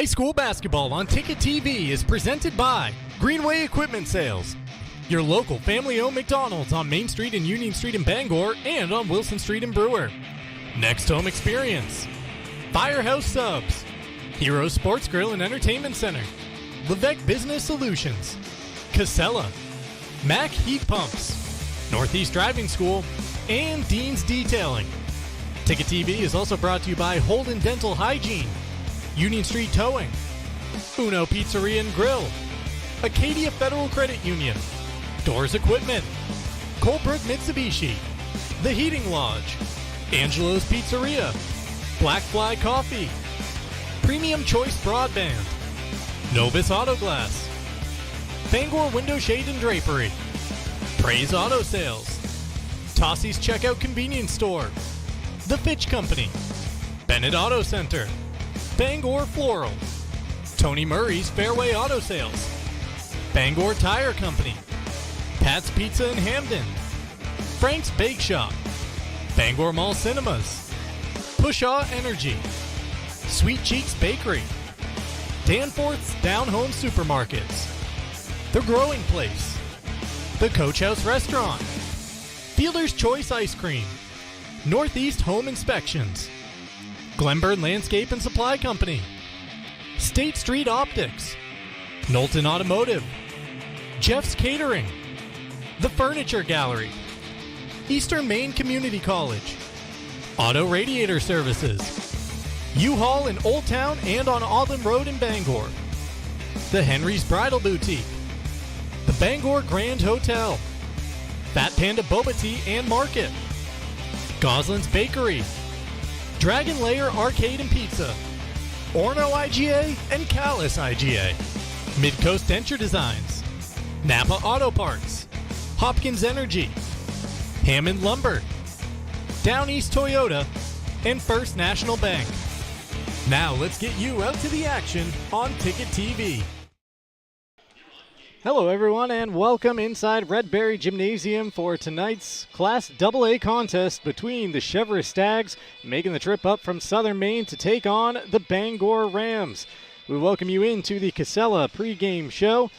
High school basketball on Ticket TV is presented by Greenway Equipment Sales, your local family-owned McDonald's on Main Street and Union Street in Bangor and on Wilson Street in Brewer. Next Home Experience, Firehouse Subs, Hero Sports Grill and Entertainment Center, Levesque Business Solutions, Casella, Mac Heat Pumps, Northeast Driving School, and Dean's Detailing. Ticket TV is also brought to you by Holden Dental Hygiene, Union Street Towing, Uno Pizzeria and Grill, Acadia Federal Credit Union, Doors Equipment, Colebrook Mitsubishi, The Heating Lodge, Angelo's Pizzeria, Black Fly Coffee, Premium Choice Broadband, Novus Auto Glass, Bangor Window Shade and Drapery, Praise Auto Sales, Tossie's Checkout Convenience Store, The Fitch Company, Bennett Auto Center, Bangor Floral, Tony Murray's Fairway Auto Sales, Bangor Tire Company, Pat's Pizza in Hamden, Frank's Bake Shop, Bangor Mall Cinemas, Pushaw Energy, Sweet Cheeks Bakery, Danforth's Down Home Supermarkets, The Growing Place, The Coach House Restaurant, Fielder's Choice Ice Cream, Northeast Home Inspections, Glenburn Landscape and Supply Company, State Street Optics, Knowlton Automotive, Jeff's Catering, The Furniture Gallery, Eastern Maine Community College, Auto Radiator Services, U-Haul in Old Town and on Auburn Road in Bangor, The Henry's Bridal Boutique, The Bangor Grand Hotel, Fat Panda Boba Tea and Market, Goslin's Bakery, Dragon Lair Arcade and Pizza, Orno IGA and Callis IGA, Midcoast Denture Designs, Napa Auto Parts, Hopkins Energy, Hammond Lumber, Down East Toyota, and First National Bank. Now let's get you out to the action on Ticket TV. Hello everyone and welcome inside Redberry Gymnasium for tonight's Class AA contest between the Cheverus Stags making the trip up from Southern Maine to take on the Bangor Rams. We welcome you into the Casella pregame show.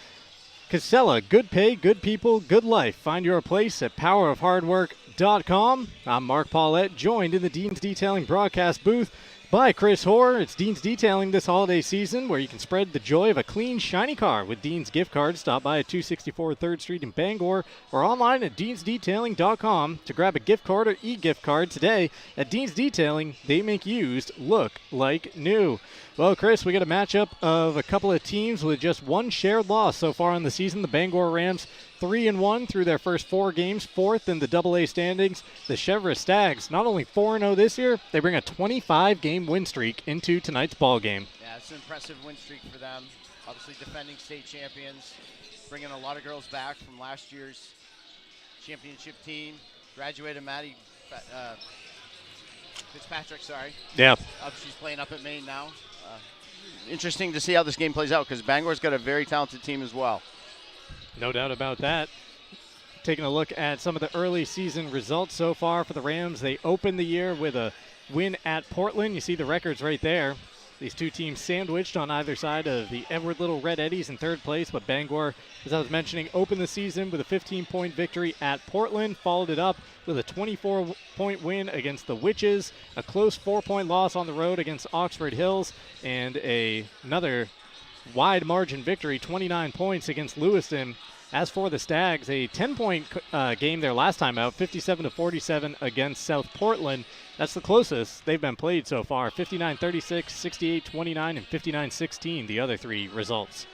Casella, good pay, good people, good life. Find your place at powerofhardwork.com. I'm Mark Paulette, joined in the Dean's Detailing broadcast booth by Chris Hoare. It's Dean's Detailing this holiday season, where you can spread the joy of a clean, shiny car with Dean's gift cards. Stop by at 264 3rd Street in Bangor or online at deansdetailing.com to grab a gift card or e-gift card today. At Dean's Detailing, they make used look like new. Well, Chris, we got a matchup of a couple of teams with just one shared loss so far in the season. The Bangor Rams 3-1 through their first 4 games, 4th in the AA standings. The Cheverus Stags, not only 4-0 this year, they bring a 25-game win streak into tonight's ball game. Yeah, it's an impressive win streak for them. Obviously defending state champions, bringing a lot of girls back from last year's championship team. Graduated Maddie Fitzpatrick, sorry. Yeah. She's playing up at Maine now. Interesting to see how this game plays out because Bangor's got a very talented team as well. No doubt about that. Taking a look at some of the early season results so far for the Rams. They opened the year with a win at Portland. You see the records right there. These two teams sandwiched on either side of the Edward Little Red Eddies in third place, but Bangor, as I was mentioning, opened the season with a 15-point victory at Portland, followed it up with a 24-point win against the Witches, a close 4-point loss on the road against Oxford Hills, and another wide margin victory, 29 points against Lewiston. As for the Stags, a 10-point game their last time out, 57-47 against South Portland. That's the closest they've been played so far, 59-36, 68-29, and 59-16, the other three results.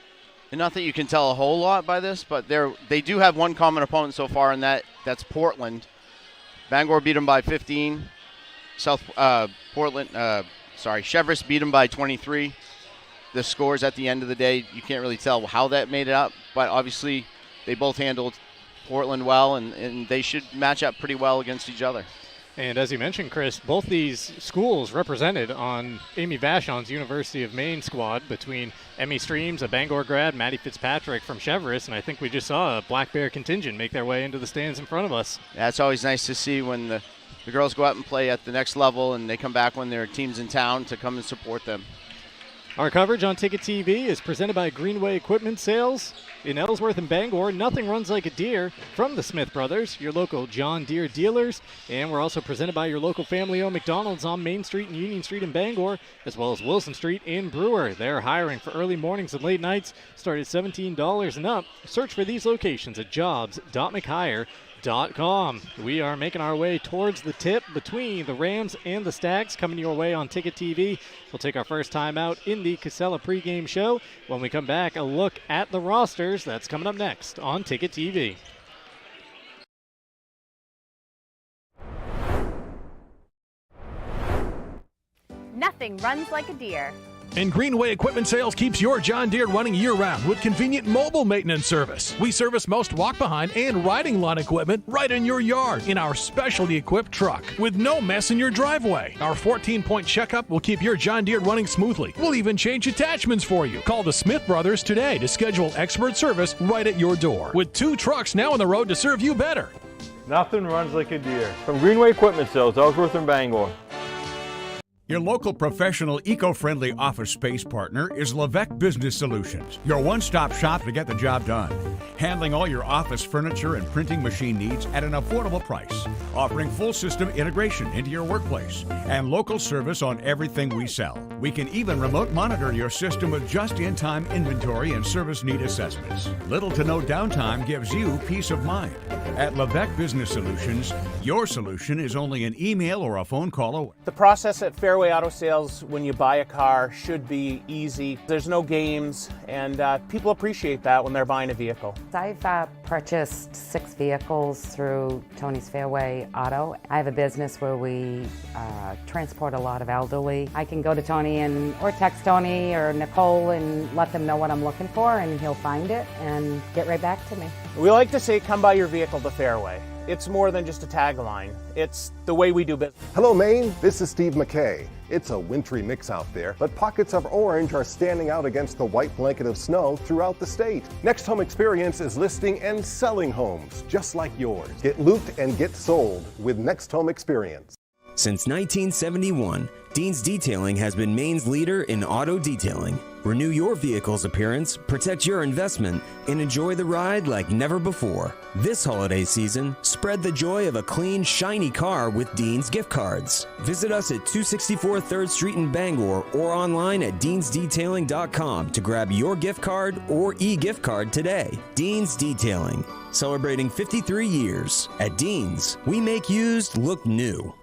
And not that you can tell a whole lot by this, but they do have one common opponent so far, and that's Portland. Bangor beat them by 15. Cheverus beat them by 23. The scores at the end of the day, you can't really tell how that made it up, but obviously they both handled Portland well, and they should match up pretty well against each other. And as you mentioned, Chris, both these schools represented on Amy Vachon's University of Maine squad between Emmy Streams, a Bangor grad, Maddie Fitzpatrick from Cheverus, and I think we just saw a Black Bear contingent make their way into the stands in front of us. Yeah, it's always nice to see when the girls go out and play at the next level and they come back when their team's in town to come and support them. Our coverage on Ticket TV is presented by Greenway Equipment Sales. In Ellsworth and Bangor, nothing runs like a Deere from the Smith Brothers, your local John Deere dealers. And we're also presented by your local family-owned McDonald's on Main Street and Union Street in Bangor, as well as Wilson Street in Brewer. They're hiring for early mornings and late nights. Start at $17 and up. Search for these locations at jobs.mchire.com. We are making our way towards the tip between the Rams and the Stags, coming your way on Ticket TV. We'll take our first time out in the Casella pregame show. When we come back, a look at the rosters. That's coming up next on Ticket TV. Nothing runs like a Deere. And Greenway Equipment Sales keeps your John Deere running year-round with convenient mobile maintenance service. We service most walk-behind and riding lawn equipment right in your yard in our specially equipped truck with no mess in your driveway. Our 14-point checkup will keep your John Deere running smoothly. We'll even change attachments for you. Call the Smith Brothers today to schedule expert service right at your door. With 2 trucks now on the road to serve you better. Nothing runs like a Deere. From Greenway Equipment Sales, Ellsworth and Bangor. Your local professional, eco-friendly office space partner is Levesque Business Solutions, your one-stop shop to get the job done. Handling all your office furniture and printing machine needs at an affordable price. Offering full system integration into your workplace and local service on everything we sell. We can even remote monitor your system with just-in-time inventory and service need assessments. Little to no downtime gives you peace of mind. At Levesque Business Solutions, your solution is only an email or a phone call away. The process at Fairway Auto Sales when you buy a car should be easy. There's no games, and people appreciate that when they're buying a vehicle. I've purchased 6 vehicles through Tony's Fairway Auto. I have a business where we transport a lot of elderly. I can go to Tony or text Tony or Nicole and let them know what I'm looking for, and he'll find it and get right back to me. We like to say, come buy your vehicle to Fairway. It's more than just a tagline. It's the way we do business. Hello, Maine. This is Steve McKay. It's a wintry mix out there, but pockets of orange are standing out against the white blanket of snow throughout the state. Next Home Experience is listing and selling homes just like yours. Get looped and get sold with Next Home Experience. Since 1971, Dean's Detailing has been Maine's leader in auto detailing. Renew your vehicle's appearance, protect your investment, and enjoy the ride like never before. This holiday season, spread the joy of a clean, shiny car with Dean's gift cards. Visit us at 264 3rd Street in Bangor or online at deansdetailing.com to grab your gift card or e-gift card today. Dean's Detailing, celebrating 53 years. At Dean's, we make used look new.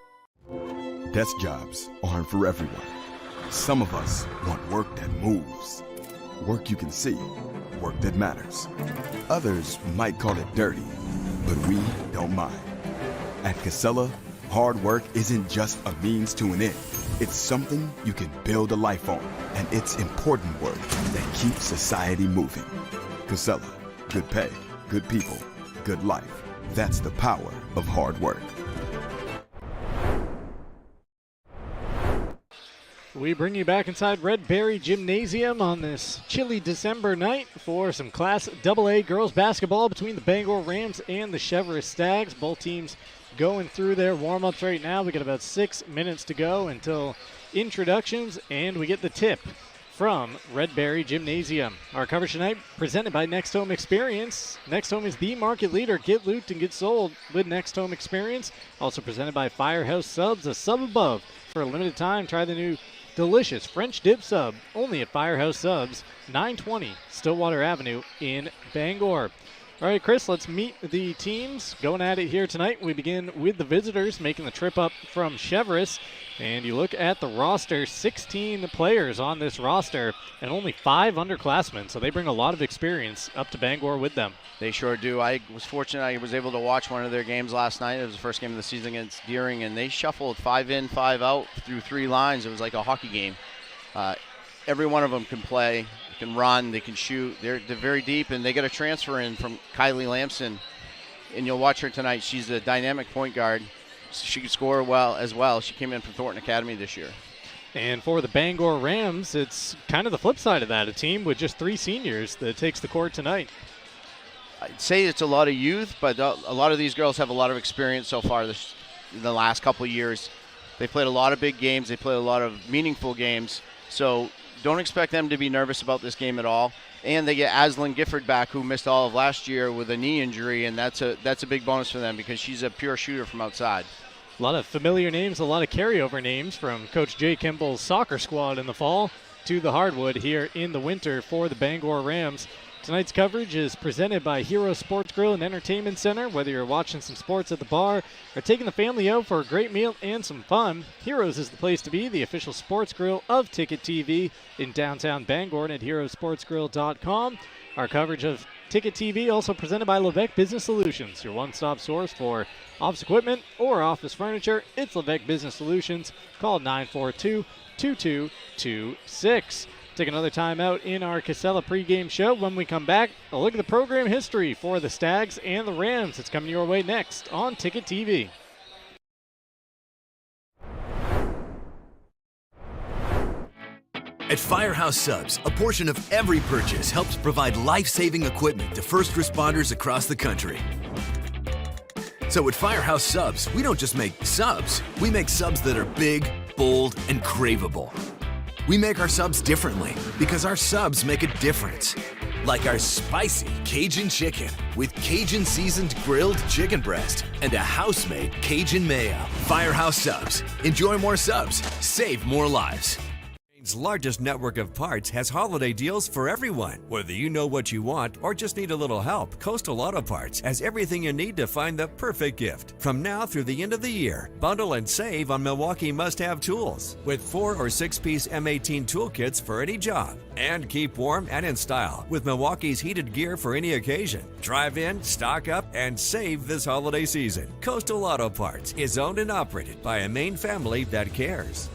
Desk jobs aren't for everyone. Some of us want work that moves, work you can see, work that matters. Others might call it dirty, but we don't mind. At Casella, hard work isn't just a means to an end. It's something you can build a life on, and it's important work that keeps society moving. Casella, good pay, good people, good life. That's the power of hard work. We bring you back inside Red Berry Gymnasium on this chilly December night for some Class AA girls basketball between the Bangor Rams and the Cheverus Stags. Both teams going through their warm-ups right now. We got about 6 minutes to go until introductions, and we get the tip from Red Berry Gymnasium. Our coverage tonight presented by Next Home Experience. Next Home is the market leader. Get looped and get sold with Next Home Experience. Also presented by Firehouse Subs, a sub above. For a limited time, try the new delicious French dip sub, only at Firehouse Subs, 920 Stillwater Avenue in Bangor. All right, Chris, let's meet the teams going at it here tonight. We begin with the visitors making the trip up from Cheverus. And you look at the roster, 16 players on this roster and only 5 underclassmen. So they bring a lot of experience up to Bangor with them. They sure do. I was fortunate I was able to watch one of their games last night. It was the first game of the season against Deering, and they shuffled 5 in, 5 out through 3 lines. It was like a hockey game. Every one of them can play, they can run, they can shoot. They're very deep, and they got a transfer in from Kylie Lamson, and you'll watch her tonight. She's a dynamic point guard. She can score well as well. She came in from Thornton Academy this year. And for the Bangor Rams, it's kind of the flip side of that, a team with just 3 seniors that takes the court tonight. I'd say it's a lot of youth, but a lot of these girls have a lot of experience so far in the last couple of years. They played a lot of big games. They played a lot of meaningful games. So don't expect them to be nervous about this game at all. And they get Aslan Gifford back, who missed all of last year with a knee injury, and that's a big bonus for them because she's a pure shooter from outside. A lot of familiar names, a lot of carryover names from Coach Jay Kimball's soccer squad in the fall to the hardwood here in the winter for the Bangor Rams. Tonight's coverage is presented by Hero Sports Grill and Entertainment Center. Whether you're watching some sports at the bar or taking the family out for a great meal and some fun, Heroes is the place to be, the official sports grill of Ticket TV in downtown Bangor and at herosportsgrill.com. Our coverage of Ticket TV also presented by Levesque Business Solutions, your one-stop source for office equipment or office furniture. It's Levesque Business Solutions. Call 942-2226. Take another time out in our Casella pregame show. When we come back, a look at the program history for the Stags and the Rams. It's coming your way next on Ticket TV. At Firehouse Subs, a portion of every purchase helps provide life-saving equipment to first responders across the country. So at Firehouse Subs, we don't just make subs, we make subs that are big, bold, and craveable. We make our subs differently because our subs make a difference. Like our spicy Cajun chicken with Cajun seasoned grilled chicken breast and a house-made Cajun mayo. Firehouse Subs. Enjoy more subs. Save more lives. Largest network of parts has holiday deals for everyone. Whether you know what you want or just need a little help, Coastal Auto Parts has everything you need to find the perfect gift. From now through the end of the year, bundle and save on Milwaukee must-have tools with 4 or 6-piece M18 toolkits for any job. And keep warm and in style with Milwaukee's heated gear for any occasion. Drive in, stock up, and save this holiday season. Coastal Auto Parts is owned and operated by a Maine family that cares.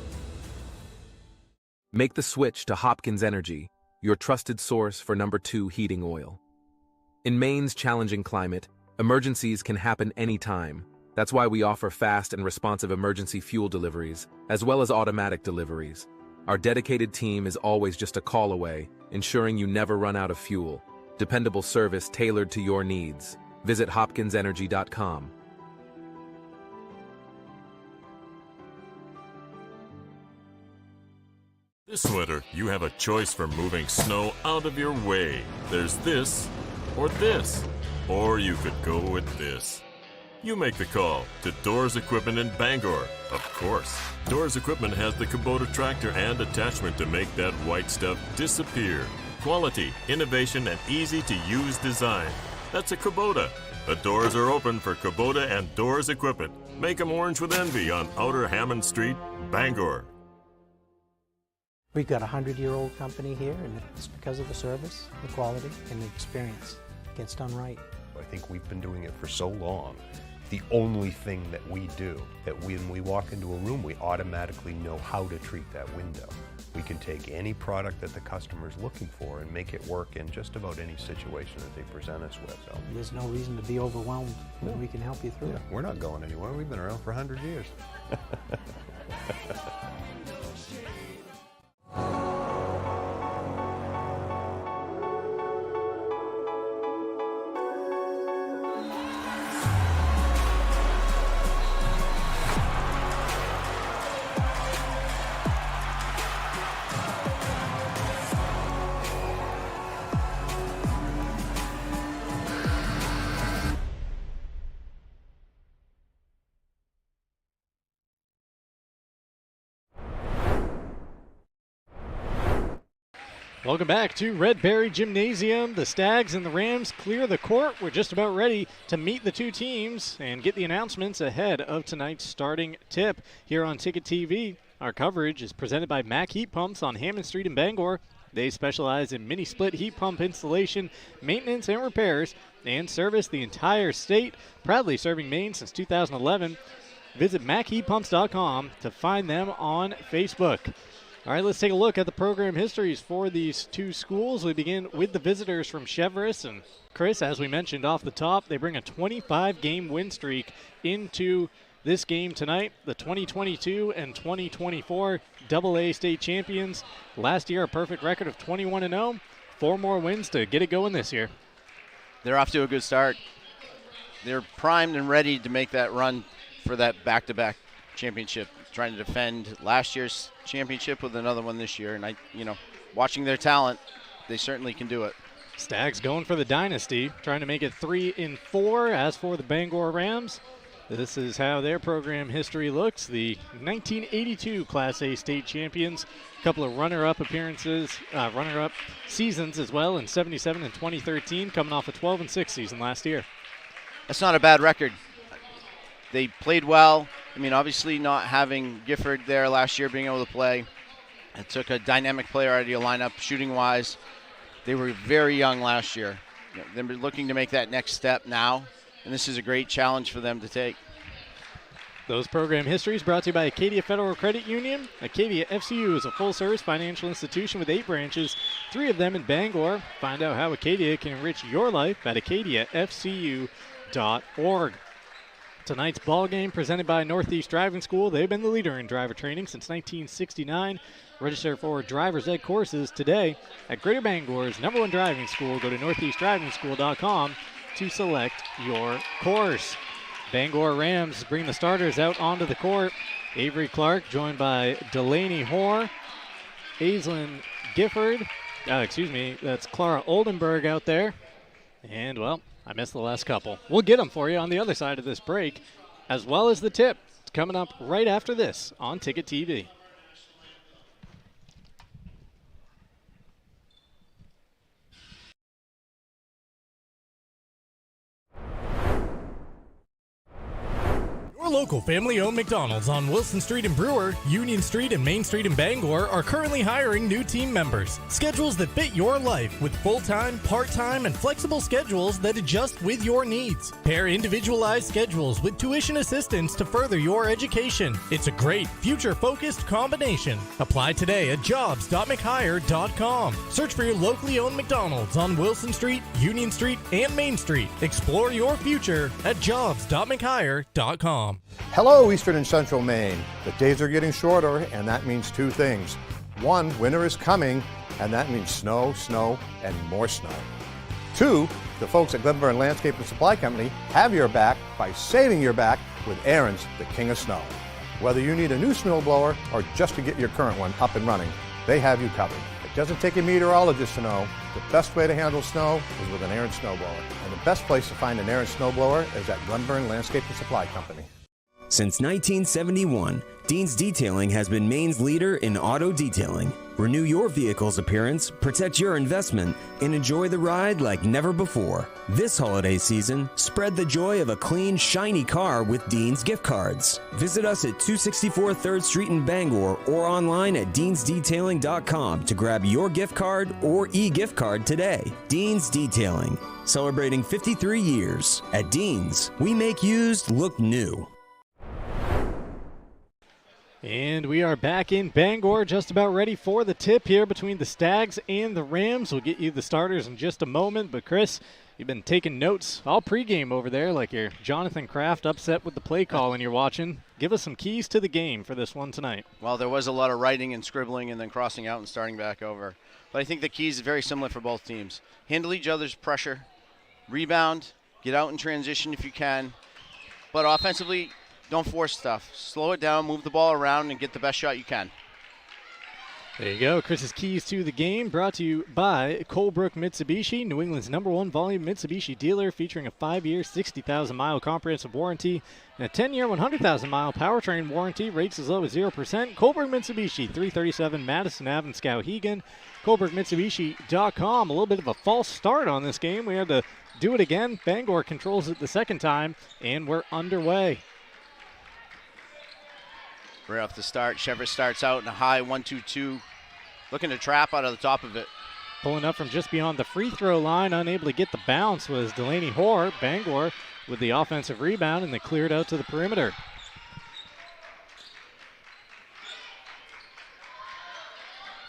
Make the switch to Hopkins Energy, your trusted source for #2 heating oil. In Maine's challenging climate, emergencies can happen anytime. That's why we offer fast and responsive emergency fuel deliveries, as well as automatic deliveries. Our dedicated team is always just a call away, ensuring you never run out of fuel. Dependable service tailored to your needs. Visit hopkinsenergy.com. This winter, you have a choice for moving snow out of your way. There's this, or you could go with this. You make the call to Doors Equipment in Bangor. Of course, Doors Equipment has the Kubota tractor and attachment to make that white stuff disappear. Quality, innovation, and easy-to-use design. That's a Kubota. The doors are open for Kubota and Doors Equipment. Make them orange with envy on Outer Hammond Street, Bangor. We've got a 100-year-old company here, and it's because of the service, the quality, and the experience. It gets done right. I think we've been doing it for so long. The only thing that we do, that when we walk into a room, we automatically know how to treat that window. We can take any product that the customer's looking for and make it work in just about any situation that they present us with. So there's no reason to be overwhelmed. No. We can help you through it. We're not going anywhere. We've been around for 100 years. Welcome back to Red Berry Gymnasium. The Stags and the Rams clear the court. We're just about ready to meet the two teams and get the announcements ahead of tonight's starting tip here on Ticket TV. Our coverage is presented by Mack Heat Pumps on Hammond Street in Bangor. They specialize in mini-split heat pump installation, maintenance, and repairs, and service the entire state, proudly serving Maine since 2011. Visit MackHeatPumps.com to find them on Facebook. All right, let's take a look at the program histories for these two schools. We begin with the visitors from Cheverus. And Chris, as we mentioned off the top, they bring a 25-game win streak into this game tonight. The 2022 and 2024 AA state champions. Last year, a perfect record of 21-0. 4 more wins to get it going this year. They're off to a good start. They're primed and ready to make that run for that back-to-back championship. trying to defend last year's championship with another one this year. And watching their talent, they certainly can do it. Stags going for the dynasty, trying to make it 3-4. As for the Bangor Rams, this is how their program history looks. The 1982 Class A state champions, a couple of runner-up appearances, runner-up seasons as well in 77 and 2013, coming off a 12-6 season last year. That's not a bad record. They played well. I mean, obviously not having Gifford there last year, being able to play. It took a dynamic player out of your lineup, shooting-wise. They were very young last year. They're looking to make that next step now, and this is a great challenge for them to take. Those program histories brought to you by Acadia Federal Credit Union. Acadia FCU is a full-service financial institution with 8 branches, 3 of them in Bangor. Find out how Acadia can enrich your life at acadiafcu.org. Tonight's ball game presented by Northeast Driving School. They've been the leader in driver training since 1969. Register for driver's ed courses today at Greater Bangor's #1 driving school. Go to northeastdrivingschool.com to select your course. Bangor Rams bring the starters out onto the court. Avery Clark joined by Delaney Hoare, Aislinn Gifford, that's Clara Oldenburg out there. And, well, I missed the last couple. We'll get them for you on the other side of this break, as well as the tip. It's coming up right after this on Ticket TV. Your local family-owned McDonald's on Wilson Street in Brewer, Union Street and Main Street in Bangor are currently hiring new team members. Schedules that fit your life with full-time, part-time, and flexible schedules that adjust with your needs. Pair individualized schedules with tuition assistance to further your education. It's a great, future-focused combination. Apply today at jobs.mchire.com. Search for your locally owned McDonald's on Wilson Street, Union Street, and Main Street. Explore your future at jobs.mchire.com. Hello, Eastern and Central Maine. The days are getting shorter, and that means 2 things. 1, winter is coming, and that means snow, snow, and more snow. 2, the folks at Glenburn Landscape and Supply Company have your back by saving your back with Aaron's, the king of snow. Whether you need a new snow blower or just to get your current one up and running, they have you covered. It doesn't take a meteorologist to know the best way to handle snow is with an Aaron snowblower. And the best place to find an Aaron snowblower is at Glenburn Landscape and Supply Company. Since 1971, Dean's Detailing has been Maine's leader in auto detailing. Renew your vehicle's appearance, protect your investment, and enjoy the ride like never before. This holiday season, spread the joy of a clean, shiny car with Dean's gift cards. Visit us at 264 3rd Street in Bangor or online at deansdetailing.com to grab your gift card or e-gift card today. Dean's Detailing, celebrating 53 years. At Dean's, we make used look new. And we are back in Bangor, just about ready for the tip here between the Stags and the Rams. We'll get you the starters in just a moment, but Chris, you've been taking notes all pregame over there like you're Jonathan Kraft upset with the play call and you're watching. Give us some keys to the game for this one tonight. Well, there was a lot of writing and scribbling and then crossing out and starting back over. But I think the keys are very similar for both teams. Handle each other's pressure, rebound, get out in transition if you can. But offensively, don't force stuff. Slow it down, move the ball around, and get the best shot you can. There you go. Chris's keys to the game brought to you by Colebrook Mitsubishi, New England's #1 volume Mitsubishi dealer, featuring a 5-year, 60,000-mile comprehensive warranty and a 10-year, 100,000-mile powertrain warranty. Rates as low as 0%. Colebrook Mitsubishi, 337 Madison Ave in Skowhegan. ColebrookMitsubishi.com. A little bit of a false start on this game. We had to do it again. Bangor controls it the second time, and we're underway. Right off the start, Cheverus starts out in a high 1-2-2, looking to trap out of the top of it. Pulling up from just beyond the free throw line, unable to get the bounce, was Delaney Hoare. Bangor with the offensive rebound, and they cleared out to the perimeter.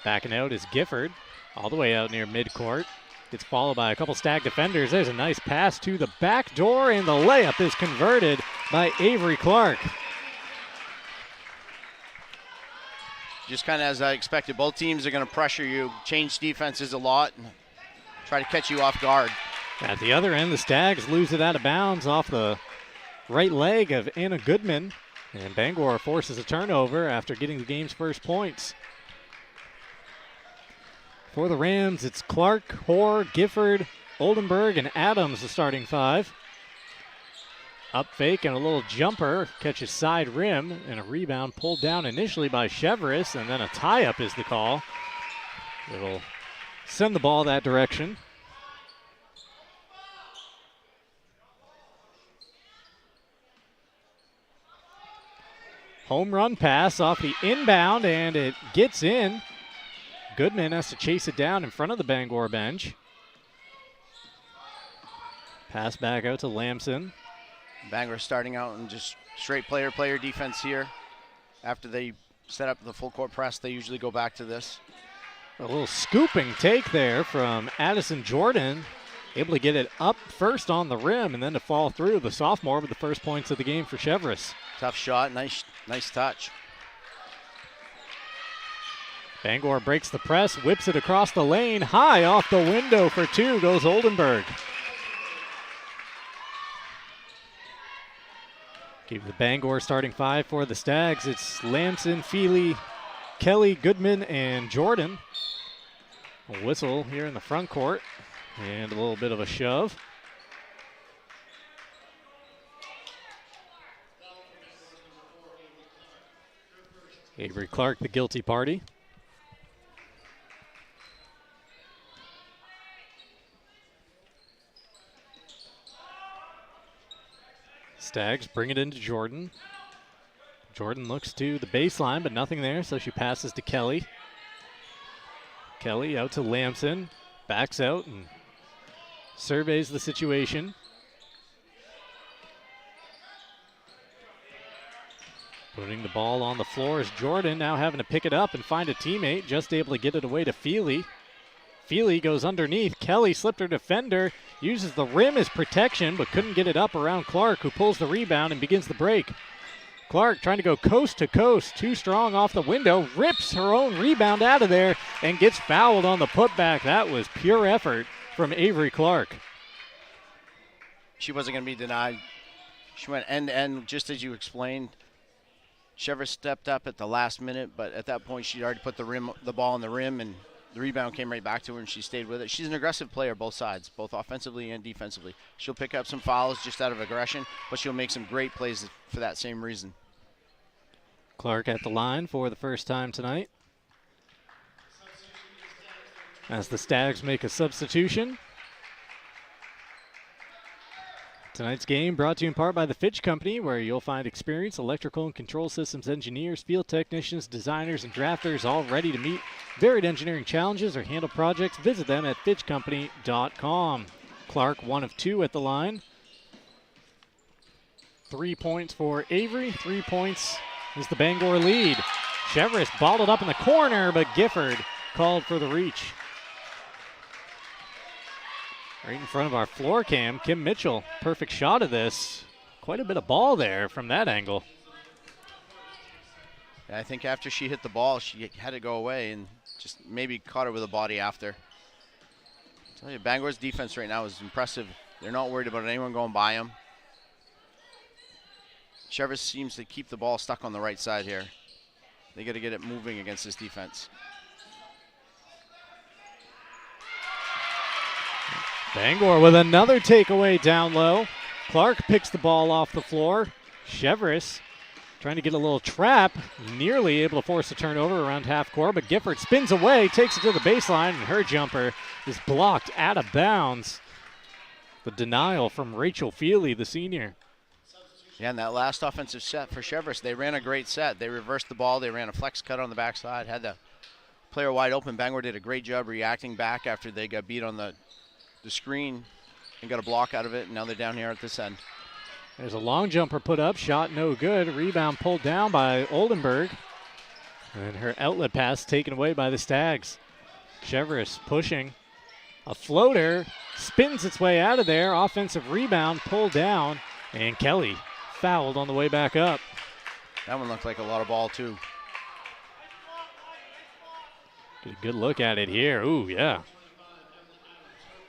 Backing out is Gifford, all the way out near midcourt. It's followed by a couple Stag defenders. There's a nice pass to the back door, and the layup is converted by Avery Clark. Just kind of as I expected, both teams are going to pressure you, change defenses a lot, and try to catch you off guard. At the other end, the Stags lose it out of bounds off the right leg of Anna Goodman. And Bangor forces a turnover after getting the game's first points. For the Rams, it's Clark, Hoare, Gifford, Oldenburg, and Adams, the starting five. Up fake and a little jumper, catches side rim, and a rebound pulled down initially by Cheverus, and then a tie-up is the call. It'll send the ball that direction. Home run pass off the inbound, and it gets in. Goodman has to chase it down in front of the Bangor bench. Pass back out to Lamson. Bangor starting out in just straight player defense here. After they set up the full court press, they usually go back to this. A little scooping take there from Addison Jordan. Able to get it up first on the rim and then to fall through. The sophomore with the first points of the game for Cheverus. Tough shot, nice touch. Bangor breaks the press, whips it across the lane. High off the window for two goes Oldenburg. Keep the Bangor starting five for the Stags. It's Lamson, Feely, Kelly, Goodman, and Jordan. A whistle here in the front court and a little bit of a shove. Avery Clark, the guilty party. Stags bring it into Jordan. Jordan looks to the baseline, but nothing there, so she passes to Kelly. Kelly out to Lamson, backs out and surveys the situation. Putting the ball on the floor is Jordan, now having to pick it up and find a teammate, just able to get it away to Feely. Feely goes underneath. Kelly slipped her defender, uses the rim as protection, but couldn't get it up around Clark, who pulls the rebound and begins the break. Clark trying to go coast to coast, too strong off the window, rips her own rebound out of there and gets fouled on the putback. That was pure effort from Avery Clark. She wasn't going to be denied. She went end to end, just as you explained. Cheverus stepped up at the last minute, but at that point she'd already put the ball on the rim, and the rebound came right back to her, and she stayed with it. She's an aggressive player, both sides, both offensively and defensively. She'll pick up some fouls just out of aggression, but she'll make some great plays for that same reason. Clark at the line for the first time tonight. As the Stags make a substitution. Tonight's game brought to you in part by the Fitch Company, where you'll find experienced electrical and control systems engineers, field technicians, designers, and drafters all ready to meet varied engineering challenges or handle projects. Visit them at fitchcompany.com. Clark, 1 of 2 at the line. 3 points for Avery. 3 points is the Bangor lead. Cheverus balled it up in the corner, but Gifford called for the reach. Right in front of our floor cam, Kim Mitchell, perfect shot of this. Quite a bit of ball there from that angle. Yeah, I think after she hit the ball, she had to go away and just maybe caught her with a body after. I tell you, Bangor's defense right now is impressive. They're not worried about anyone going by them. Cheverus seems to keep the ball stuck on the right side here. They got to get it moving against this defense. Bangor with another takeaway down low. Clark picks the ball off the floor. Cheverus trying to get a little trap, nearly able to force a turnover around half court, but Gifford spins away, takes it to the baseline, and her jumper is blocked out of bounds. The denial from Rachel Feely, the senior. Yeah, and that last offensive set for Cheverus, they ran a great set. They reversed the ball. They ran a flex cut on the backside, had the player wide open. Bangor did a great job reacting back after they got beat on the screen and got a block out of it, and now they're down here at this end. There's a long jumper put up, shot no good. Rebound pulled down by Oldenburg. And her outlet pass taken away by the Stags. Cheverus pushing. A floater spins its way out of there. Offensive rebound pulled down, and Kelly fouled on the way back up. That one looked like a lot of ball too. Get a good look at it here. Ooh, yeah.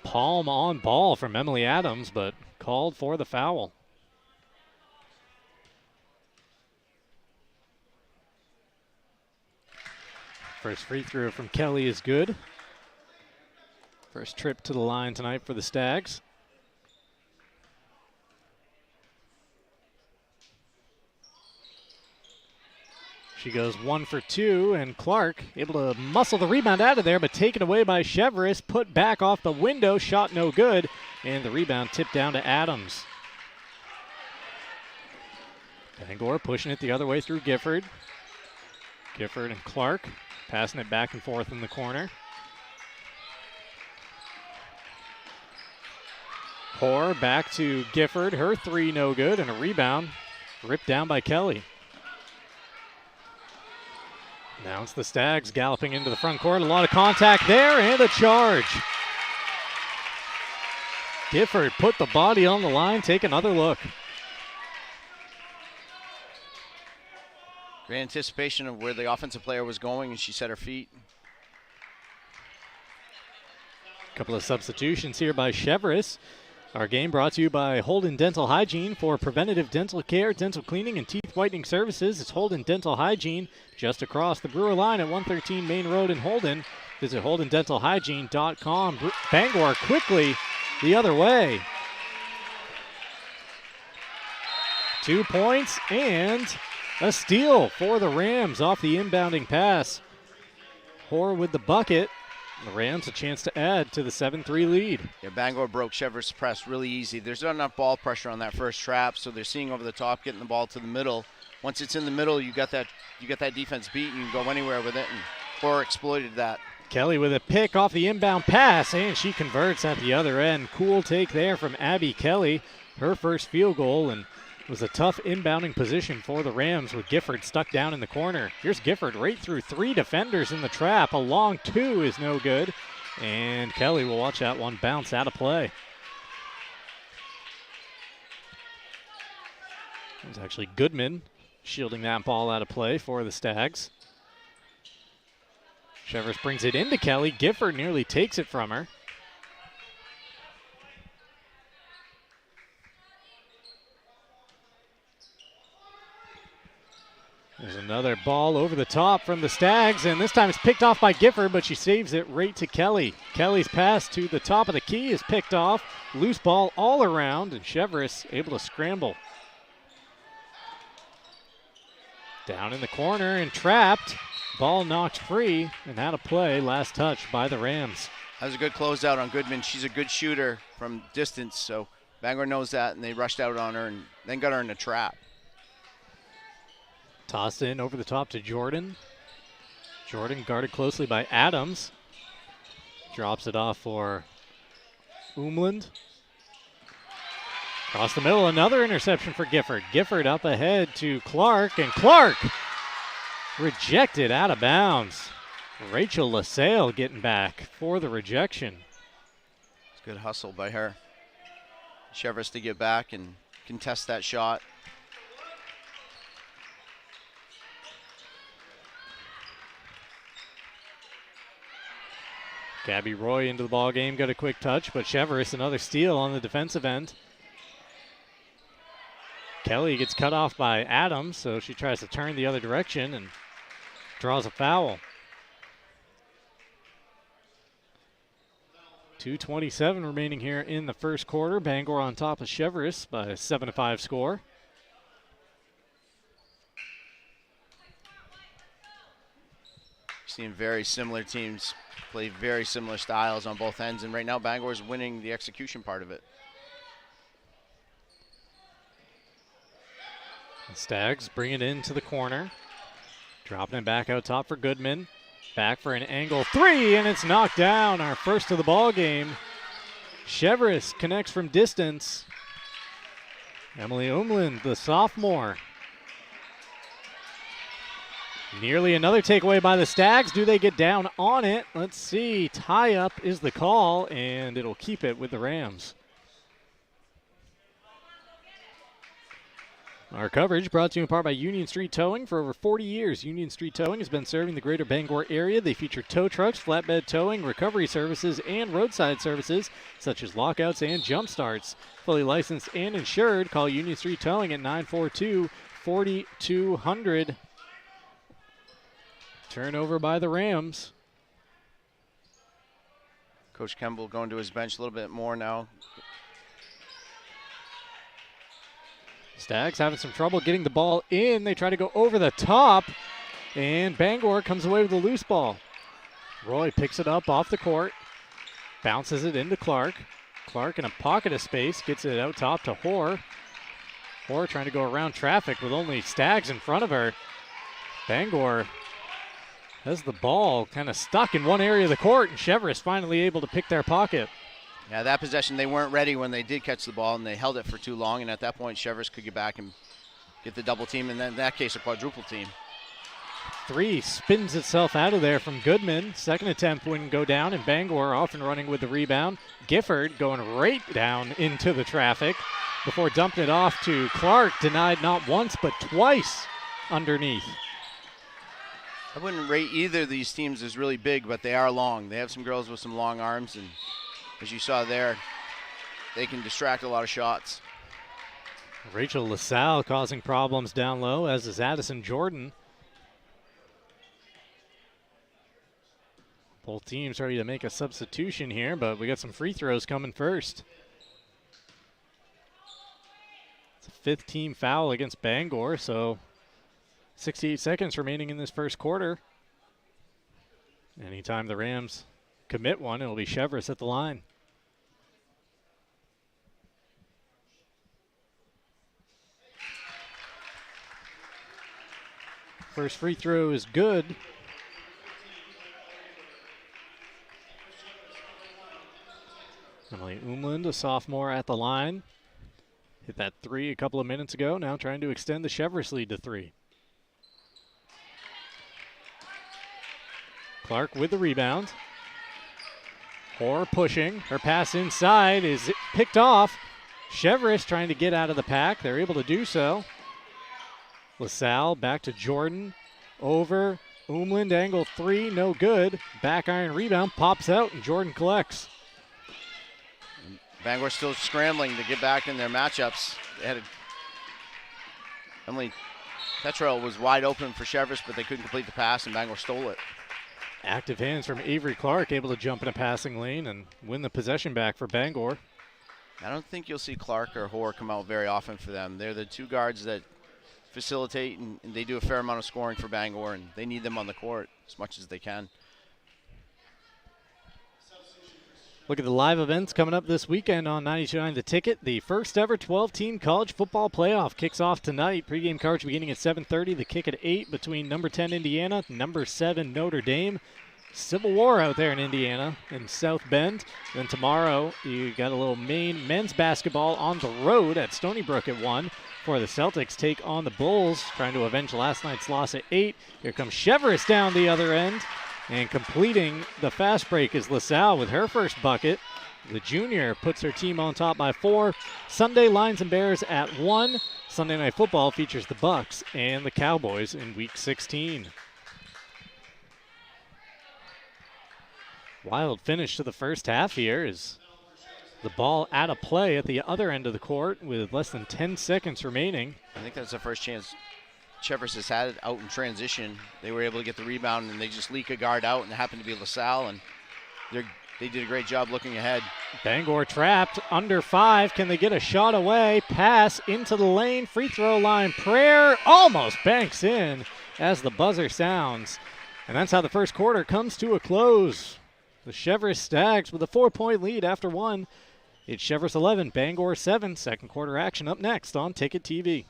Palm on ball from Emily Adams, but called for the foul. First free throw from Kelly is good. First trip to the line tonight for the Stags. She goes 1 for 2, and Clark able to muscle the rebound out of there, but taken away by Cheverus, put back off the window, shot no good, and the rebound tipped down to Adams. Bangor pushing it the other way through Gifford. Gifford and Clark passing it back and forth in the corner. Hoare back to Gifford, her three no good, and a rebound ripped down by Kelly. Now it's the Stags galloping into the front court. A lot of contact there and a charge. Gifford put the body on the line. Take another look. Great anticipation of where the offensive player was going, and she set her feet. A couple of substitutions here by Cheverus. Our game brought to you by Holden Dental Hygiene. For preventative dental care, dental cleaning, and teeth whitening services, it's Holden Dental Hygiene just across the Brewer line at 113 Main Road in Holden. Visit holdendentalhygiene.com. Bangor quickly the other way. 2 points and a steal for the Rams off the inbounding pass. Hoare with the bucket. The Rams a chance to add to the 7-3 lead. Yeah, Bangor broke Cheverus' press really easy. There's not enough ball pressure on that first trap, so they're seeing over the top, getting the ball to the middle. Once it's in the middle, you got that defense beat, and you can go anywhere with it, and Hoare exploited that. Kelly with a pick off the inbound pass, and she converts at the other end. Cool take there from Abby Kelly. Her first field goal, and it was a tough inbounding position for the Rams with Gifford stuck down in the corner. Here's Gifford right through three defenders in the trap. A long two is no good, and Kelly will watch that one bounce out of play. It was actually Goodman shielding that ball out of play for the Stags. Cheverus brings it into Kelly. Gifford nearly takes it from her. There's another ball over the top from the Stags, and this time it's picked off by Gifford, but she saves it right to Kelly. Kelly's pass to the top of the key is picked off. Loose ball all around, and Cheverus able to scramble. Down in the corner and trapped. Ball knocked free and out of play. Last touch by the Rams. That was a good closeout on Goodman. She's a good shooter from distance, so Bangor knows that, and they rushed out on her and then got her in a trap. Tossed in over the top to Jordan. Jordan guarded closely by Adams. Drops it off for Umland. Across the middle, another interception for Gifford. Gifford up ahead to Clark, and Clark rejected out of bounds. Rachel LaSalle getting back for the rejection. It's good hustle by her. Cheverus to get back and contest that shot. Gabby Roy into the ball game, got a quick touch, but Cheverus another steal on the defensive end. Kelly gets cut off by Adams, so she tries to turn the other direction and draws a foul. 2:27 remaining here in the first quarter. Bangor on top of Cheverus by a 7-5 score. Seeing very similar teams play very similar styles on both ends, and right now Bangor is winning the execution part of it. The Stags bring it into the corner. Dropping it back out top for Goodman. Back for an angle three, and it's knocked down. Our first of the ball game. Cheverus connects from distance. Emily Umland, the sophomore. Nearly another takeaway by the Stags. Do they get down on it? Let's see. Tie up is the call, and it'll keep it with the Rams. Our coverage brought to you in part by Union Street Towing. For over 40 years, Union Street Towing has been serving the greater Bangor area. They feature tow trucks, flatbed towing, recovery services, and roadside services, such as lockouts and jump starts. Fully licensed and insured. Call Union Street Towing at 942-4200. Turnover by the Rams. Coach Kemble going to his bench a little bit more now. Stags having some trouble getting the ball in. They try to go over the top, and Bangor comes away with a loose ball. Roy picks it up off the court, bounces it into Clark. Clark in a pocket of space, gets it out top to Hoare. Hoare trying to go around traffic with only Stags in front of her. Bangor has the ball kind of stuck in one area of the court, and Cheverus finally able to pick their pocket. Yeah, that possession, they weren't ready when they did catch the ball, and they held it for too long, and at that point, Cheverus could get back and get the double team, and then in that case, a quadruple team. 3 spins itself out of there from Goodman. Second attempt wouldn't go down, and Bangor off and running with the rebound. Gifford going right down into the traffic before dumping it off to Clark, denied not once but twice underneath. I wouldn't rate either of these teams as really big, but they are long. They have some girls with some long arms, and as you saw there, they can distract a lot of shots. Rachel LaSalle causing problems down low, as is Addison Jordan. Both teams ready to make a substitution here, but we got some free throws coming first. It's a 5th team foul against Bangor, so 68 seconds remaining in this first quarter. Anytime the Rams commit one, it'll be Cheverus at the line. First free throw is good. Emily Umland, a sophomore at the line. Hit that 3 a couple of minutes ago, now trying to extend the Cheverus lead to 3. Clark with the rebound. Hoare pushing. Her pass inside is picked off. Cheverus trying to get out of the pack. They're able to do so. LaSalle back to Jordan. Over. Umland, angle 3, no good. Back iron rebound, pops out, and Jordan collects. Bangor still scrambling to get back in their matchups. They had Emily Petrell was wide open for Cheverus, but they couldn't complete the pass, and Bangor stole it. Active hands from Avery Clark, able to jump in a passing lane and win the possession back for Bangor. I don't think you'll see Clark or Hoare come out very often for them. They're the 2 guards that facilitate, and they do a fair amount of scoring for Bangor, and they need them on the court as much as they can. Look at the live events coming up this weekend on 92.9 The Ticket. The first ever 12-team college football playoff kicks off tonight. Pre-game coverage beginning at 7:30. The kick at 8 between number 10 Indiana, number 7 Notre Dame. Civil war out there in Indiana in South Bend. Then tomorrow you got a little Maine men's basketball on the road at Stony Brook at 1 for the Celtics take on the Bulls, trying to avenge last night's loss at 8. Here comes Cheverus down the other end. And completing the fast break is LaSalle with her first bucket. The junior puts her team on top by 4. Sunday, Lions and Bears at 1. Sunday Night Football features the Bucks and the Cowboys in Week 16. Wild finish to the first half here is the ball out of play at the other end of the court with less than 10 seconds remaining. I think that's the first chance Cheverus has had it out in transition. They were able to get the rebound, and they just leak a guard out, and it happened to be LaSalle, and they did a great job looking ahead. Bangor trapped under 5. Can they get a shot away? Pass into the lane. Free throw line. Prayer almost banks in as the buzzer sounds. And that's how the first quarter comes to a close. The Cheverus Stags with a 4-point lead after 1. It's Cheverus 11, Bangor 7. Second quarter action up next on Ticket TV.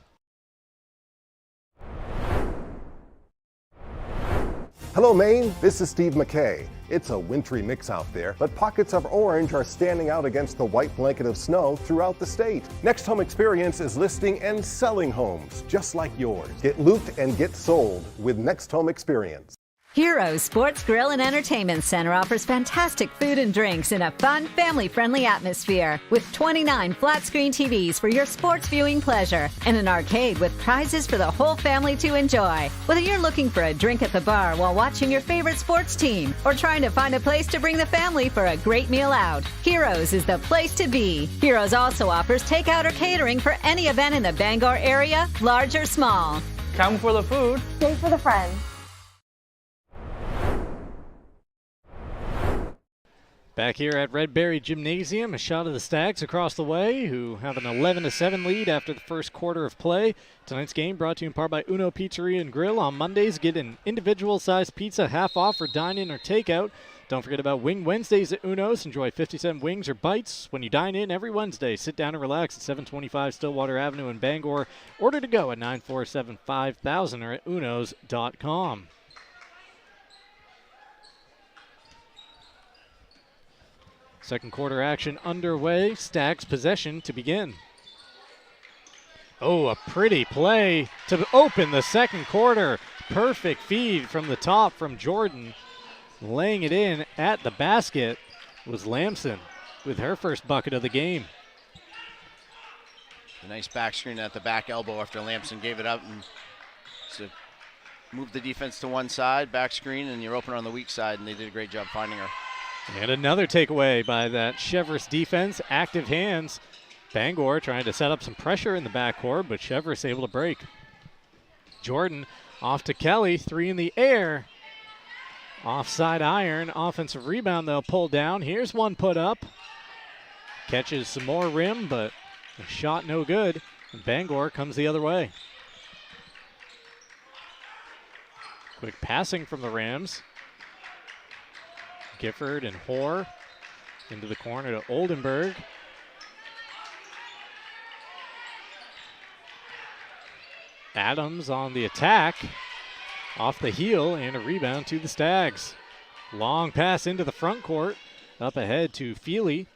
Hello, Maine. This is Steve McKay. It's a wintry mix out there, but pockets of orange are standing out against the white blanket of snow throughout the state. Next Home Experience is listing and selling homes just like yours. Get looped and get sold with Next Home Experience. Heroes Sports Grill and Entertainment Center offers fantastic food and drinks in a fun, family-friendly atmosphere with 29 flat-screen TVs for your sports viewing pleasure and an arcade with prizes for the whole family to enjoy. Whether you're looking for a drink at the bar while watching your favorite sports team or trying to find a place to bring the family for a great meal out, Heroes is the place to be. Heroes also offers takeout or catering for any event in the Bangor area, large or small. Come for the food. Stay for the friends. Back here at Redberry Gymnasium, a shot of the Stags across the way, who have an 11-7 lead after the first quarter of play. Tonight's game brought to you in part by Uno Pizzeria and Grill. On Mondays, get an individual-sized pizza half off for dine-in or takeout. Don't forget about Wing Wednesdays at Uno's. Enjoy 50-cent wings or bites when you dine in every Wednesday. Sit down and relax at 725 Stillwater Avenue in Bangor. Order to go at 947-5000 or at unos.com. Second quarter action underway. Stags possession to begin. Oh, a pretty play to open the second quarter. Perfect feed from the top from Jordan. Laying it in at the basket was Lamson with her first bucket of the game. A nice back screen at the back elbow after Lamson gave it up. And so move the defense to one side, back screen, and you're open on the weak side, and they did a great job finding her. And another takeaway by that Cheverus defense. Active hands. Bangor trying to set up some pressure in the backcourt, but Cheverus able to break. Jordan off to Kelly. 3 in the air. Offside iron. Offensive rebound they'll pull down. Here's one put up. Catches some more rim, but the shot no good. And Bangor comes the other way. Quick passing from the Rams. Gifford and Hoare into the corner to Oldenburg. Adams on the attack. Off the heel and a rebound to the Stags. Long pass into the front court. Up ahead to Feely.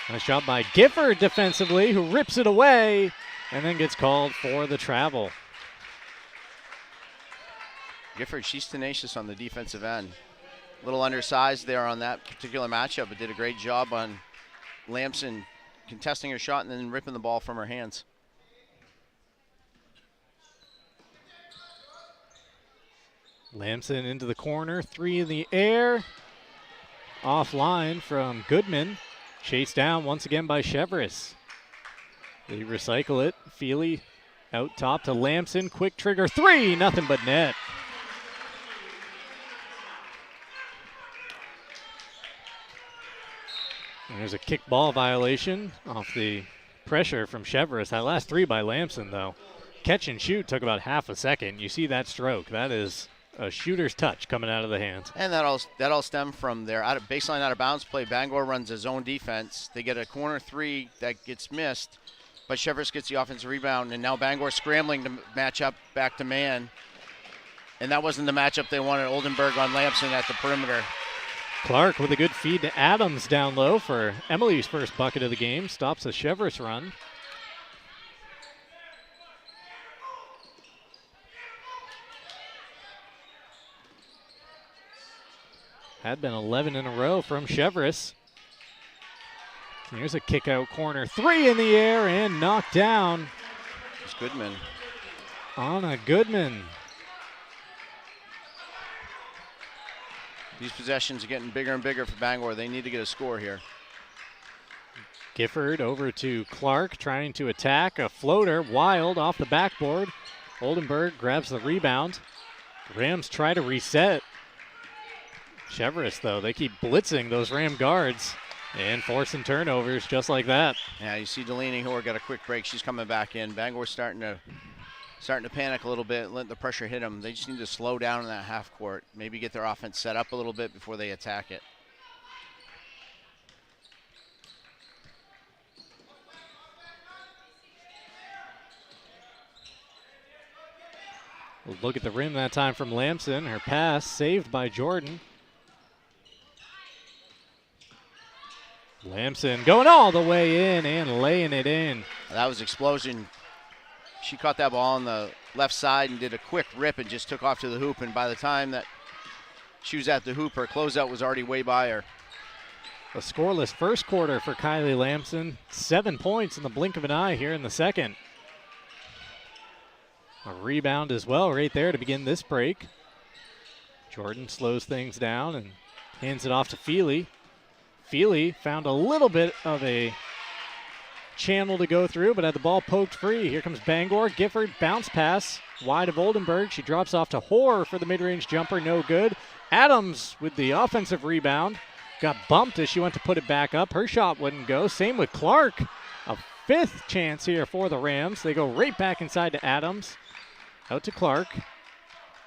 Nice shot by Gifford defensively, who rips it away and then gets called for the travel. Gifford, she's tenacious on the defensive end. A little undersized there on that particular matchup, but did a great job on Lamson contesting her shot and then ripping the ball from her hands. Lamson into the corner, 3 in the air. Offline from Goodman. Chased down once again by Cheverus. They recycle it. Feely out top to Lamson. Quick trigger 3, nothing but net. And there's a kickball violation off the pressure from Cheverus. That last 3 by Lamson, though. Catch and shoot took about half a second. You see that stroke. That is a shooter's touch coming out of the hands. And that all stemmed from their baseline out of bounds play. Bangor runs a zone defense. They get a corner 3 that gets missed, but Cheverus gets the offensive rebound, and now Bangor scrambling to match up back to man. And that wasn't the matchup they wanted. Oldenburg on Lamson at the perimeter. Clark with a good feed to Adams down low for Emily's first bucket of the game. Stops a Cheverus run. Had been 11 in a row from Cheverus. Here's a kick out corner. 3 in the air and knocked down. It's Goodman. Anna Goodman. These possessions are getting bigger and bigger for Bangor. They need to get a score here. Gifford over to Clark, trying to attack. A floater, wild, off the backboard. Oldenburg grabs the rebound. Rams try to reset. Cheverus, though, they keep blitzing those Ram guards and forcing turnovers just like that. Yeah, you see Delaney Hoare got a quick break. She's coming back in. Bangor's starting to panic a little bit, let the pressure hit them. They just need to slow down in that half court, maybe get their offense set up a little bit before they attack it. We'll look at the rim that time from Lamson. Her pass saved by Jordan. Lamson going all the way in and laying it in. That was explosion. She caught that ball on the left side and did a quick rip and just took off to the hoop. And by the time that she was at the hoop, her closeout was already way by her. A scoreless first quarter for Kylie Lamson. 7 points in the blink of an eye here in the second. A rebound as well right there to begin this break. Jordan slows things down and hands it off to Feely. Feely found a little bit of a channel to go through, but had the ball poked free. Here comes Bangor. Gifford, bounce pass, wide of Oldenburg. She drops off to Hoare for the mid-range jumper, no good. Adams with the offensive rebound. Got bumped as she went to put it back up. Her shot wouldn't go. Same with Clark. A fifth chance here for the Rams. They go right back inside to Adams. Out to Clark.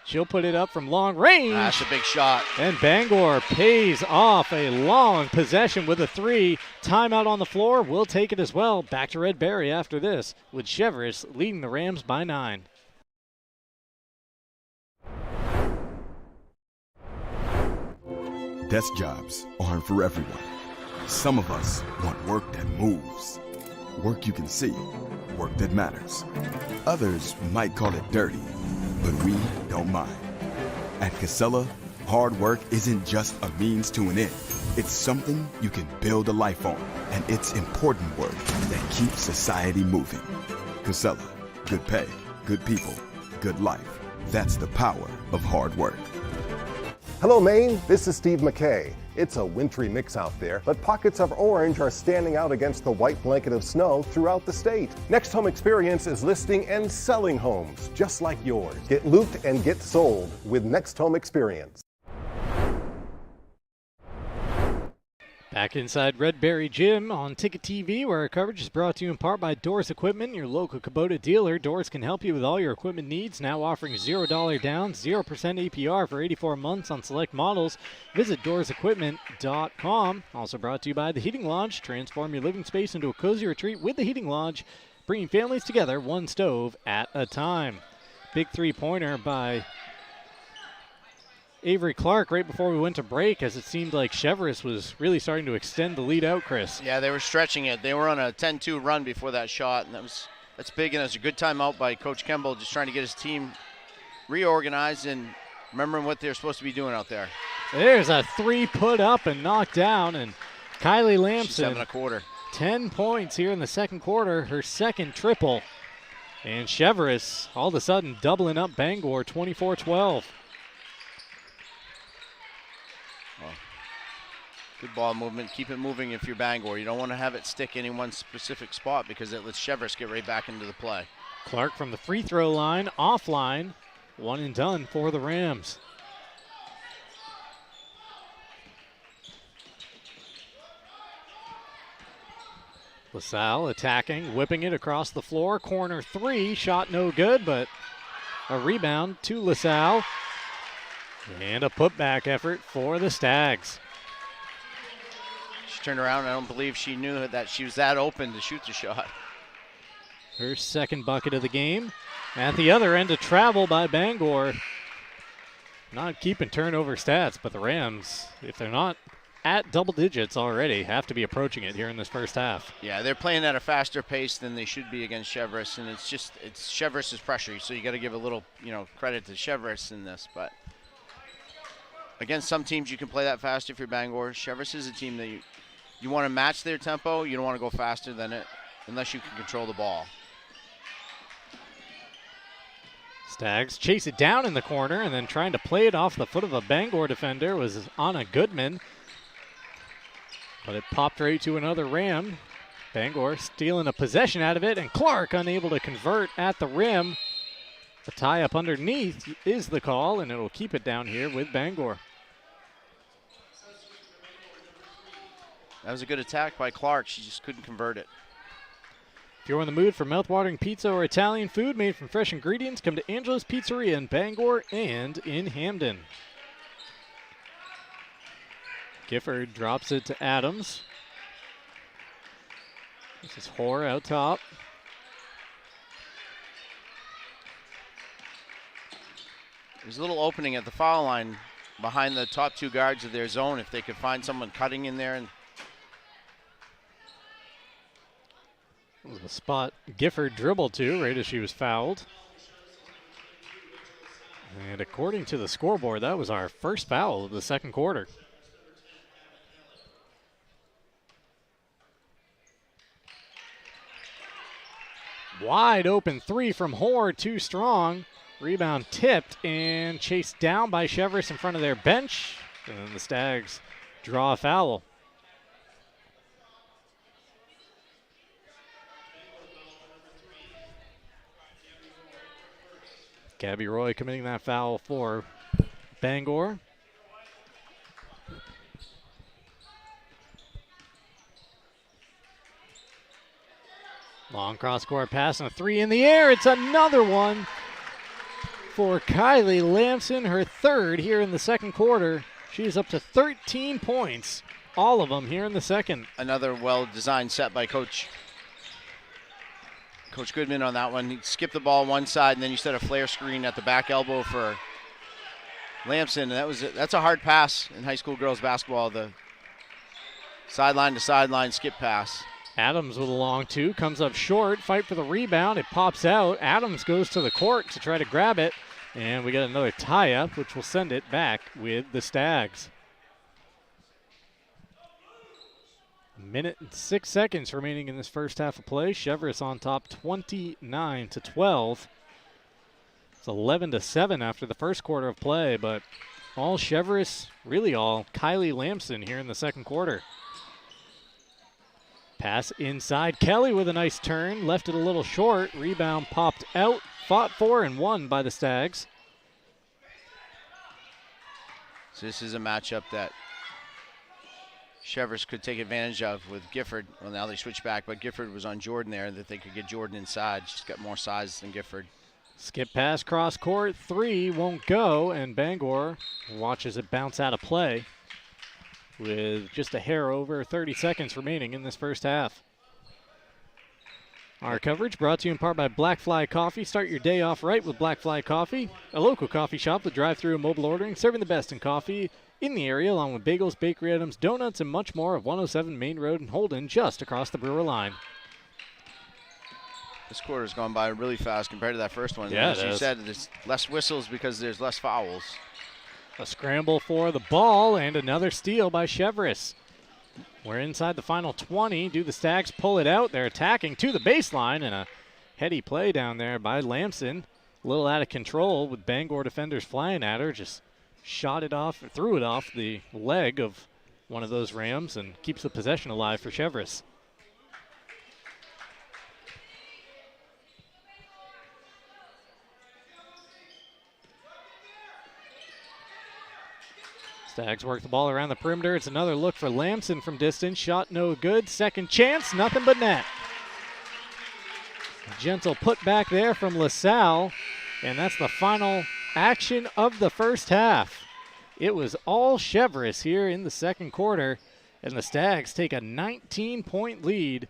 She'll put it up from long range. That's a big shot. And Bangor pays off a long possession with a 3. Timeout on the floor. We'll take it as well. Back to Red Berry after this, with Cheverus leading the Rams by 9. Desk jobs aren't for everyone. Some of us want work that moves. Work you can see. Work that matters. Others might call it dirty, but we don't mind. At Casella, hard work isn't just a means to an end. It's something you can build a life on, and it's important work that keeps society moving. Casella, good pay, good people, good life. That's the power of hard work. Hello, Maine. This is Steve McKay. It's a wintry mix out there, but pockets of orange are standing out against the white blanket of snow throughout the state. Next Home Experience is listing and selling homes just like yours. Get looped and get sold with Next Home Experience. Back inside Red Berry Gym on Ticket TV, where our coverage is brought to you in part by Doors Equipment, your local Kubota dealer. Doors can help you with all your equipment needs, now offering $0 down, 0% APR for 84 months on select models. Visit doorsequipment.com. Also brought to you by the Heating Lodge. Transform your living space into a cozy retreat with the Heating Lodge, bringing families together one stove at a time. Big three-pointer by Avery Clark right before we went to break, as it seemed like Cheverus was really starting to extend the lead out, Chris. Yeah, they were stretching it. They were on a 10-2 run before that shot, and that's big, and it's a good timeout by Coach Kemble, just trying to get his team reorganized and remembering what they're supposed to be doing out there. There's a 3 put up and knocked down, and Kylie Lamson. She's having a quarter. 10 points here in the second quarter, her second triple. And Cheverus all of a sudden doubling up Bangor 24-12. Good ball movement. Keep it moving if you're Bangor. You don't want to have it stick in one specific spot because it lets Cheverus get right back into the play. Clark from the free throw line, offline. 1 and done for the Rams. LaSalle attacking, whipping it across the floor. Corner 3, shot no good, but a rebound to LaSalle. And a putback effort for the Stags. She turned around. I don't believe she knew that she was that open to shoot the shot. Her second bucket of the game. At the other end, a travel by Bangor. Not keeping turnover stats, but the Rams, if they're not at double digits already, have to be approaching it here in this first half. Yeah, they're playing at a faster pace than they should be against Cheverus, and it's Cheverus's pressure, so you got to give a little, credit to Cheverus in this, but against some teams you can play that fast if you're Bangor. Cheverus is a team that you want to match their tempo. You don't want to go faster than it unless you can control the ball. Stags chase it down in the corner, and then trying to play it off the foot of a Bangor defender was Anna Goodman. But it popped right to another Ram. Bangor stealing a possession out of it, and Clark unable to convert at the rim. The tie-up underneath is the call, and it'll keep it down here with Bangor. That was a good attack by Clark. She just couldn't convert it. If you're in the mood for mouth-watering pizza or Italian food made from fresh ingredients, come to Angela's Pizzeria in Bangor and in Hamden. Gifford drops it to Adams. This is Hoare out top. There's a little opening at the foul line behind the top 2 guards of their zone if they could find someone cutting in there. And That was the spot Gifford dribbled to right as she was fouled. And according to the scoreboard, that was our first foul of the second quarter. Wide open 3 from Hoare, too strong. Rebound tipped and chased down by Cheverus in front of their bench. And then the Stags draw a foul. Gabby Roy committing that foul for Bangor. Long cross-court pass and a three in the air. It's another one for Kylie Lamson, her third here in the second quarter. She's up to 13 points, all of them here in the second. Another well-designed set by Coach Goodman on that one. He skipped the ball one side, and then you set a flare screen at the back elbow for Lamson. That's a hard pass in high school girls basketball, the sideline to sideline skip pass. Adams with a long two, comes up short, fight for the rebound, it pops out. Adams goes to the court to try to grab it, and we get another tie-up, which will send it back with the Stags. A minute and 6 seconds remaining in this first half of play. Cheverus on top 29-12. It's 11-7 after the first quarter of play, but all Cheverus, really all Kylie Lamson here in the second quarter. Pass inside. Kelly with a nice turn. Left it a little short. Rebound popped out. Fought for and won by the Stags. So this is a matchup that Cheverus could take advantage of with Gifford. Well, now they switch back, but Gifford was on Jordan there, that they could get Jordan inside. She's got more size than Gifford. Skip pass, cross court. Three won't go, and Bangor watches it bounce out of play with just a hair over 30 seconds remaining in this first half. Our coverage brought to you in part by Black Fly Coffee. Start your day off right with Black Fly Coffee, a local coffee shop with drive-through and mobile ordering, serving the best in coffee in the area, along with bagels, bakery items, donuts, and much more, of 107 Main Road in Holden, just across the Brewer line. This quarter's gone by really fast compared to that first one. Yeah, as you said, there's less whistles because there's less fouls. A scramble for the ball and another steal by Cheverus. We're inside the final 20. Do the Stags pull it out? They're attacking to the baseline, and a heady play down there by Lamson. A little out of control with Bangor defenders flying at her. Just shot it off, threw it off the leg of one of those Rams and keeps the possession alive for Cheverus. Stags work the ball around the perimeter. It's another look for Lamson from distance. Shot no good. Second chance, nothing but net. A gentle put back there from LaSalle, and that's the final action of the first half. It was all Cheverus here in the second quarter, and the Stags take a 19-point lead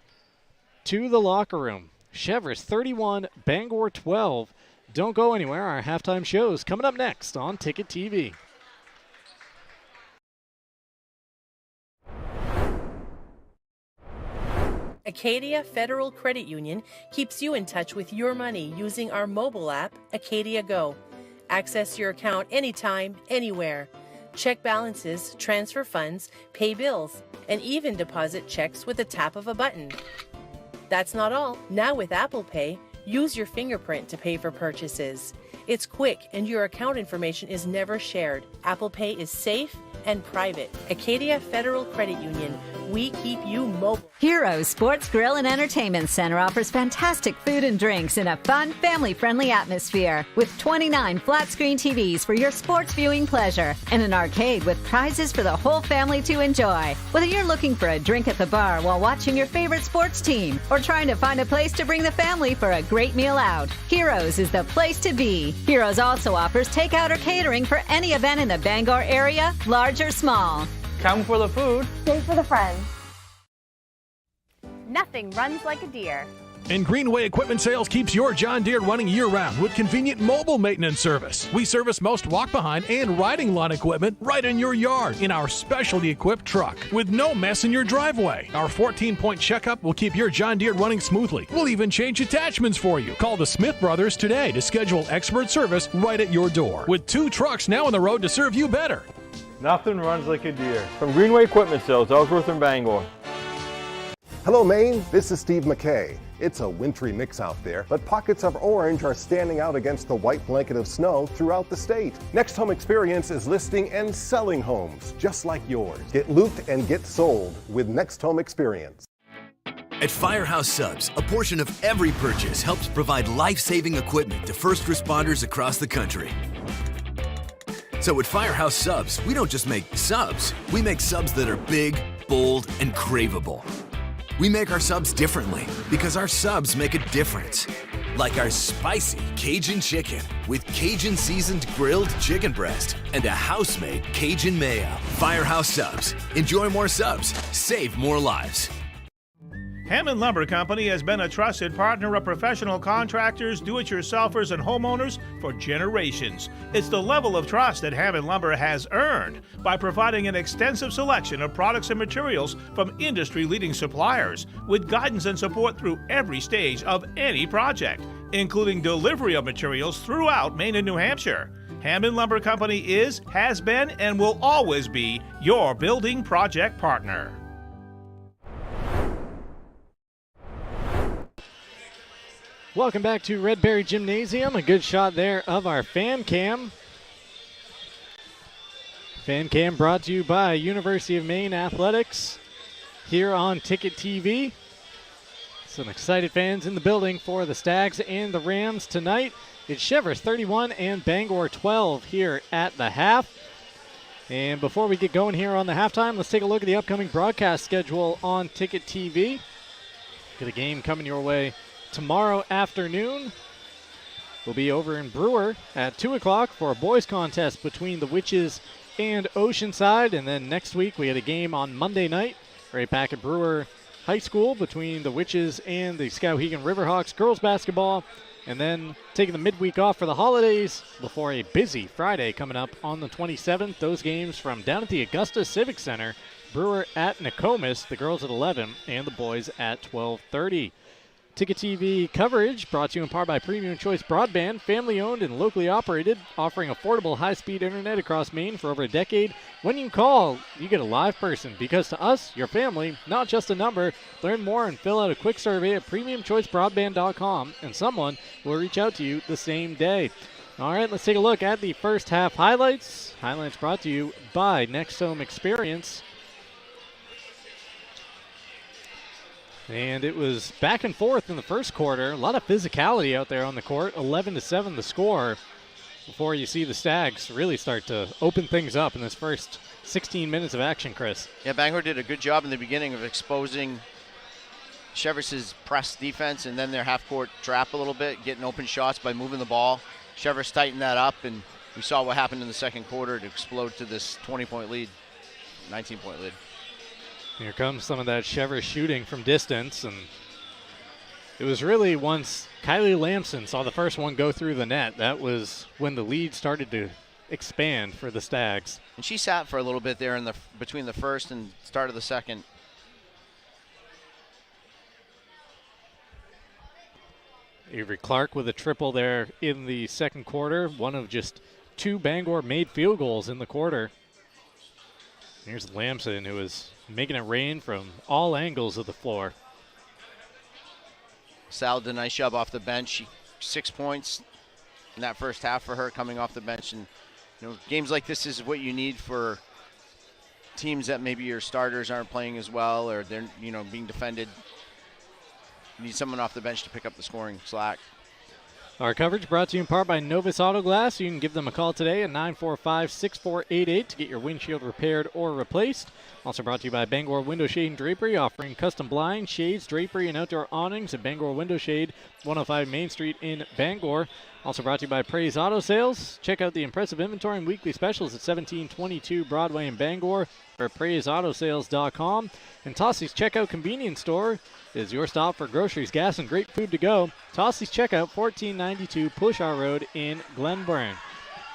to the locker room. Cheverus 31, Bangor 12. Don't go anywhere. Our halftime show's coming up next on Ticket TV. Acadia Federal Credit Union keeps you in touch with your money using our mobile app, Acadia Go. Access your account anytime, anywhere. Check balances, transfer funds, pay bills, and even deposit checks with a tap of a button. That's not all. Now with Apple Pay, use your fingerprint to pay for purchases. It's quick and your account information is never shared. Apple Pay is safe and private. Acadia Federal Credit Union. We keep you mobile. Heroes Sports Grill and Entertainment Center offers fantastic food and drinks in a fun, family-friendly atmosphere with 29 flat-screen TVs for your sports viewing pleasure and an arcade with prizes for the whole family to enjoy. Whether you're looking for a drink at the bar while watching your favorite sports team or trying to find a place to bring the family for a great meal out, Heroes is the place to be. Heroes also offers takeout or catering for any event in the Bangor area, large or small. Come for the food. Stay for the friends. Nothing runs like a deer. And Greenway Equipment Sales keeps your John Deere running year-round with convenient mobile maintenance service. We service most walk-behind and riding lawn equipment right in your yard in our specialty equipped truck with no mess in your driveway. Our 14-point checkup will keep your John Deere running smoothly. We'll even change attachments for you. Call the Smith Brothers today to schedule expert service right at your door. With 2 trucks now on the road to serve you better. Nothing runs like a deer. From Greenway Equipment Sales, Ellsworth and Bangor. Hello, Maine. This is Steve McKay. It's a wintry mix out there, but pockets of orange are standing out against the white blanket of snow throughout the state. Next Home Experience is listing and selling homes just like yours. Get looped and get sold with Next Home Experience. At Firehouse Subs, a portion of every purchase helps provide life-saving equipment to first responders across the country. So at Firehouse Subs, we don't just make subs, we make subs that are big, bold, and craveable. We make our subs differently because our subs make a difference. Like our spicy Cajun chicken with Cajun seasoned grilled chicken breast and a house-made Cajun mayo. Firehouse Subs. Enjoy more subs. Save more lives. Hammond Lumber Company has been a trusted partner of professional contractors, do-it-yourselfers, and homeowners for generations. It's the level of trust that Hammond Lumber has earned by providing an extensive selection of products and materials from industry-leading suppliers with guidance and support through every stage of any project, including delivery of materials throughout Maine and New Hampshire. Hammond Lumber Company is, has been, and will always be your building project partner. Welcome back to Redberry Gymnasium. A good shot there of our fan cam. Fan cam brought to you by University of Maine Athletics here on Ticket TV. Some excited fans in the building for the Stags and the Rams tonight. It's Cheverus 31 and Bangor 12 here at the half. And before we get going here on the halftime, let's take a look at the upcoming broadcast schedule on Ticket TV. Got a game coming your way tomorrow afternoon. We'll be over in Brewer at 2 o'clock for a boys contest between the Witches and Oceanside. And then next week we had a game on Monday night right back at Brewer High School between the Witches and the Skowhegan Riverhawks girls basketball. And then taking the midweek off for the holidays before a busy Friday coming up on the 27th. Those games from down at the Augusta Civic Center. Brewer at Nokomis, the girls at 11 and the boys at 12:30. Ticket TV coverage brought to you in part by Premium Choice Broadband, family-owned and locally operated, offering affordable high-speed internet across Maine for over a decade. When you call, you get a live person, because to us, your family, not just a number. Learn more and fill out a quick survey at premiumchoicebroadband.com, and someone will reach out to you the same day. All right, let's take a look at the first half highlights. Highlights brought to you by Next Home Experience. And it was back and forth in the first quarter. A lot of physicality out there on the court. 11-7 the score before you see the Stags really start to open things up in this first 16 minutes of action, Chris. Yeah, Bangor did a good job in the beginning of exposing Cheverus's press defense and then their half-court trap a little bit, getting open shots by moving the ball. Cheverus tightened that up, and we saw what happened in the second quarter to explode to this 20-point lead, 19-point lead. Here comes some of that Cheverus shooting from distance, and it was really once Kylie Lamson saw the first one go through the net, that was when the lead started to expand for the Stags. And she sat for a little bit there in the between the first and start of the second. Avery Clark with a triple there in the second quarter, one of just 2 Bangor made field goals in the quarter. Here's Lamson, who is making it rain from all angles of the floor. Sal did a nice job off the bench. 6 points in that first half for her coming off the bench. And games like this is what you need for teams that maybe your starters aren't playing as well, or they're being defended. You need someone off the bench to pick up the scoring slack. Our coverage brought to you in part by Novus Auto Glass. You can give them a call today at 945-6488 to get your windshield repaired or replaced. Also brought to you by Bangor Window Shade and Drapery, offering custom blinds, shades, drapery, and outdoor awnings at Bangor Window Shade, 105 Main Street in Bangor. Also brought to you by Praise Auto Sales. Check out the impressive inventory and weekly specials at 1722 Broadway in Bangor or PraiseAutoSales.com. And Tossie's Checkout Convenience Store is your stop for groceries, gas, and great food to go. Tossie's Checkout, 1492 Pushar Road in Glenburn.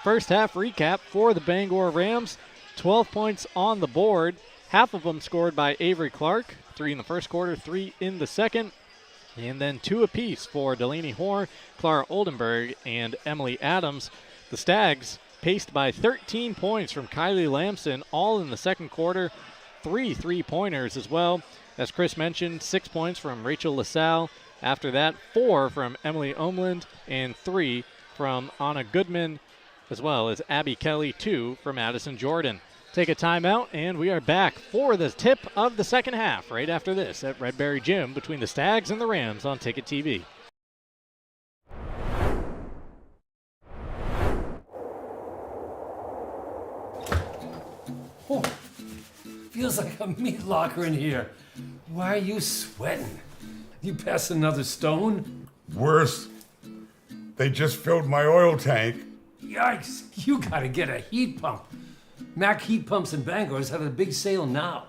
First half recap for the Bangor Rams. 12 points on the board. Half of them scored by Avery Clark. 3 in the first quarter, 3 in the second. And then 2 apiece for Delaney Hoare, Clara Oldenburg, and Emily Adams. The Stags paced by 13 points from Kylie Lamson, all in the second quarter. 3 3-pointers as well. As Chris mentioned, 6 points from Rachel LaSalle. After that, 4 from Emily Omland and 3 from Anna Goodman, as well as Abby Kelly, 2 from Addison Jordan. Take a timeout, and we are back for the tip of the second half right after this at Redberry Gym between the Stags and the Rams on Ticket TV. Feels like a meat locker in here. Why are you sweating? You pass another stone? Worse. They just filled my oil tank. Yikes, you gotta get a heat pump. Mac Heat Pumps in Bangor is having a big sale now.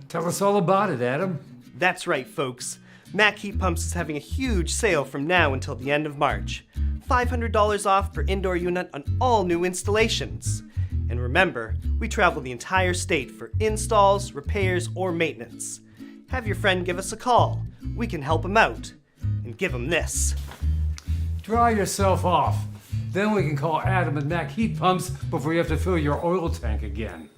Tell us all about it, Adam. That's right, folks. Mac Heat Pumps is having a huge sale from now until the end of March. $500 off per indoor unit on all new installations. And remember, we travel the entire state for installs, repairs, or maintenance. Have your friend give us a call. We can help him out. And give him this. Dry yourself off. Then we can call Adam and Mac Heat Pumps before you have to fill your oil tank again.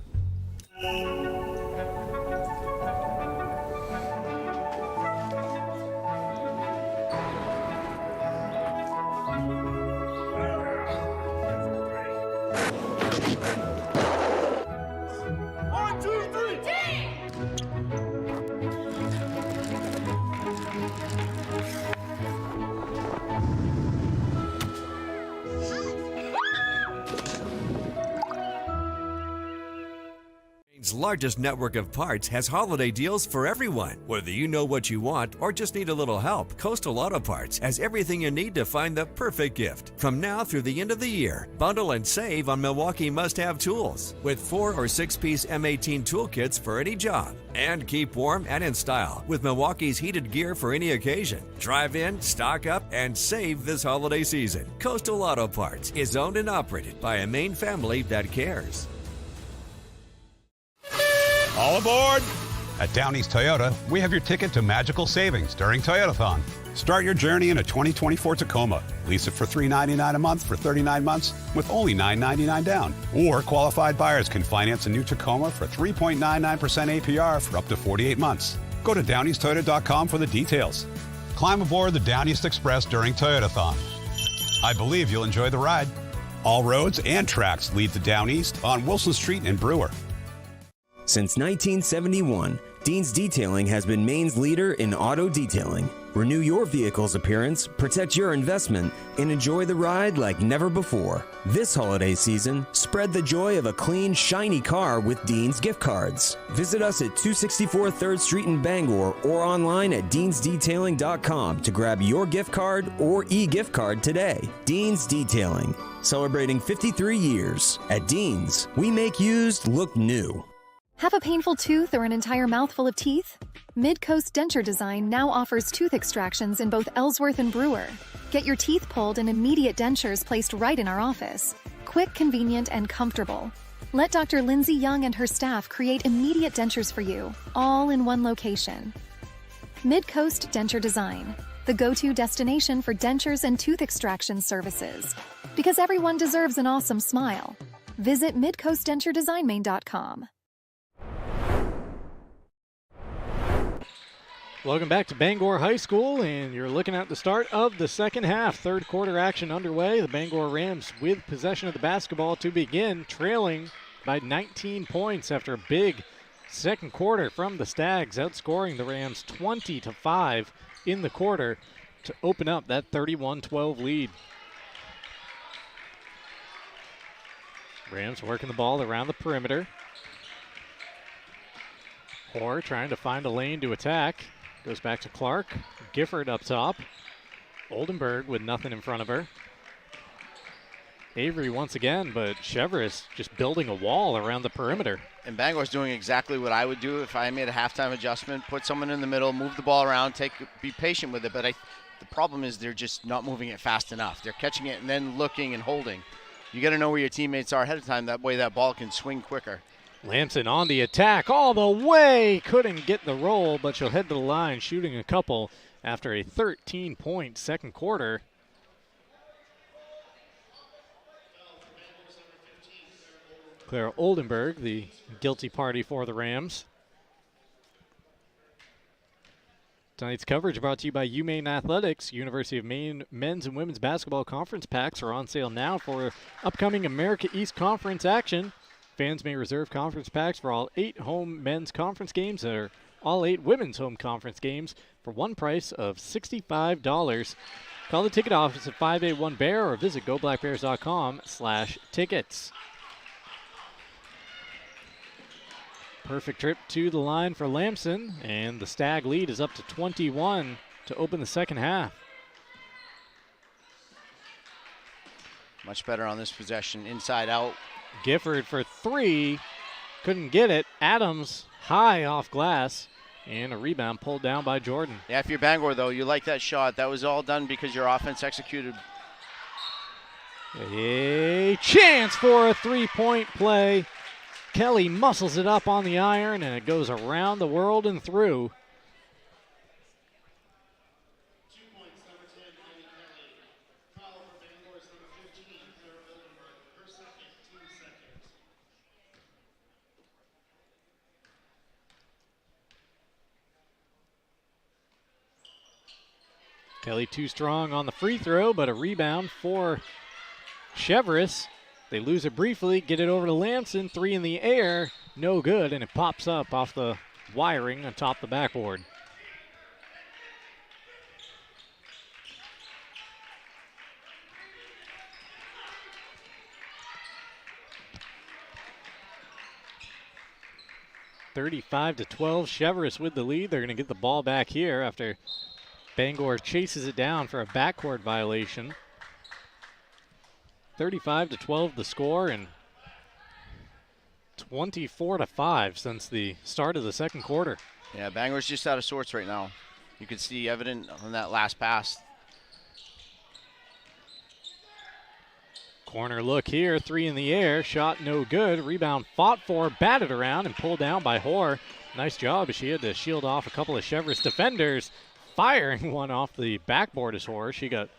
Largest network of parts has holiday deals for everyone. Whether you know what you want or just need a little help, Coastal Auto Parts has everything you need to find the perfect gift. From now through the end of the year, bundle and save on Milwaukee must-have tools with 4 or 6-piece M18 toolkits for any job. And keep warm and in style with Milwaukee's heated gear for any occasion. Drive in, stock up, and save this holiday season. Coastal Auto Parts is owned and operated by a Maine family that cares. All aboard! At Downey's Toyota, we have your ticket to magical savings during Toyotathon. Start your journey in a 2024 Tacoma. Lease it for $399 a month for 39 months with only $999 down. Or qualified buyers can finance a new Tacoma for 3.99% APR for up to 48 months. Go to Downey'sToyota.com for the details. Climb aboard the Downey's Express during Toyotathon. I believe you'll enjoy the ride. All roads and tracks lead to Down East on Wilson Street in Brewer. Since 1971, Dean's Detailing has been Maine's leader in auto detailing. Renew your vehicle's appearance, protect your investment, and enjoy the ride like never before. This holiday season, spread the joy of a clean, shiny car with Dean's gift cards. Visit us at 264 3rd Street in Bangor or online at deansdetailing.com to grab your gift card or e-gift card today. Dean's Detailing, celebrating 53 years. At Dean's, we make used look new. Have a painful tooth or an entire mouthful of teeth? Mid-Coast Denture Design now offers tooth extractions in both Ellsworth and Brewer. Get your teeth pulled and immediate dentures placed right in our office. Quick, convenient, and comfortable. Let Dr. Lindsay Young and her staff create immediate dentures for you, all in one location. Mid-Coast Denture Design, the go-to destination for dentures and tooth extraction services. Because everyone deserves an awesome smile. Visit midcoastdenturedesignmain.com. Welcome back to Bangor High School, and you're looking at the start of the second half. Third quarter action underway. The Bangor Rams with possession of the basketball to begin, trailing by 19 points after a big second quarter from the Stags, outscoring the Rams 20-5 in the quarter to open up that 31-12 lead. Rams working the ball around the perimeter. Hoare trying to find a lane to attack. Goes back to Clark. Gifford up top. Oldenburg with nothing in front of her. Avery once again, but Cheverus just building a wall around the perimeter. And Bangor's doing exactly what I would do if I made a halftime adjustment, put someone in the middle, move the ball around, be patient with it. But the problem is they're just not moving it fast enough. They're catching it and then looking and holding. You got to know where your teammates are ahead of time. That way that ball can swing quicker. Lamson on the attack all the way. Couldn't get the roll, but she'll head to the line, shooting a couple after a 13-point second quarter. Claire Oldenburg, the guilty party for the Rams. Tonight's coverage brought to you by UMaine Athletics. University of Maine men's and women's basketball conference packs are on sale now for upcoming America East Conference action. Fans may reserve conference packs for all 8 home men's conference games or all 8 women's home conference games for one price of $65. Call the ticket office at 581-BEAR or visit goblackbears.com/tickets. Perfect trip to the line for Lamson, and the Stag lead is up to 21 to open the second half. Much better on this possession, inside out. Gifford for three, couldn't get it. Adams high off glass, and a rebound pulled down by Jordan. Yeah, if you're Bangor, though, you like that shot. That was all done because your offense executed. A chance for a three-point play. Kelly muscles it up on the iron, and it goes around the world and through. Kelly too strong on the free throw, but a rebound for Cheverus. They lose it briefly, get it over to Lamson, three in the air, no good, and it pops up off the wiring atop the backboard. (35-12), Cheverus with the lead. They're going to get the ball back here after Bangor chases it down for a backcourt violation. 35-12 the score, and 24-5 since the start of the second quarter. Yeah, Bangor's just out of sorts right now. You could see evident on that last pass. Corner look here, three in the air, shot no good. Rebound fought for, batted around, and pulled down by Hoare. Nice job, she had to shield off a couple of Cheverus defenders. Firing one off the backboard is Hoare. She got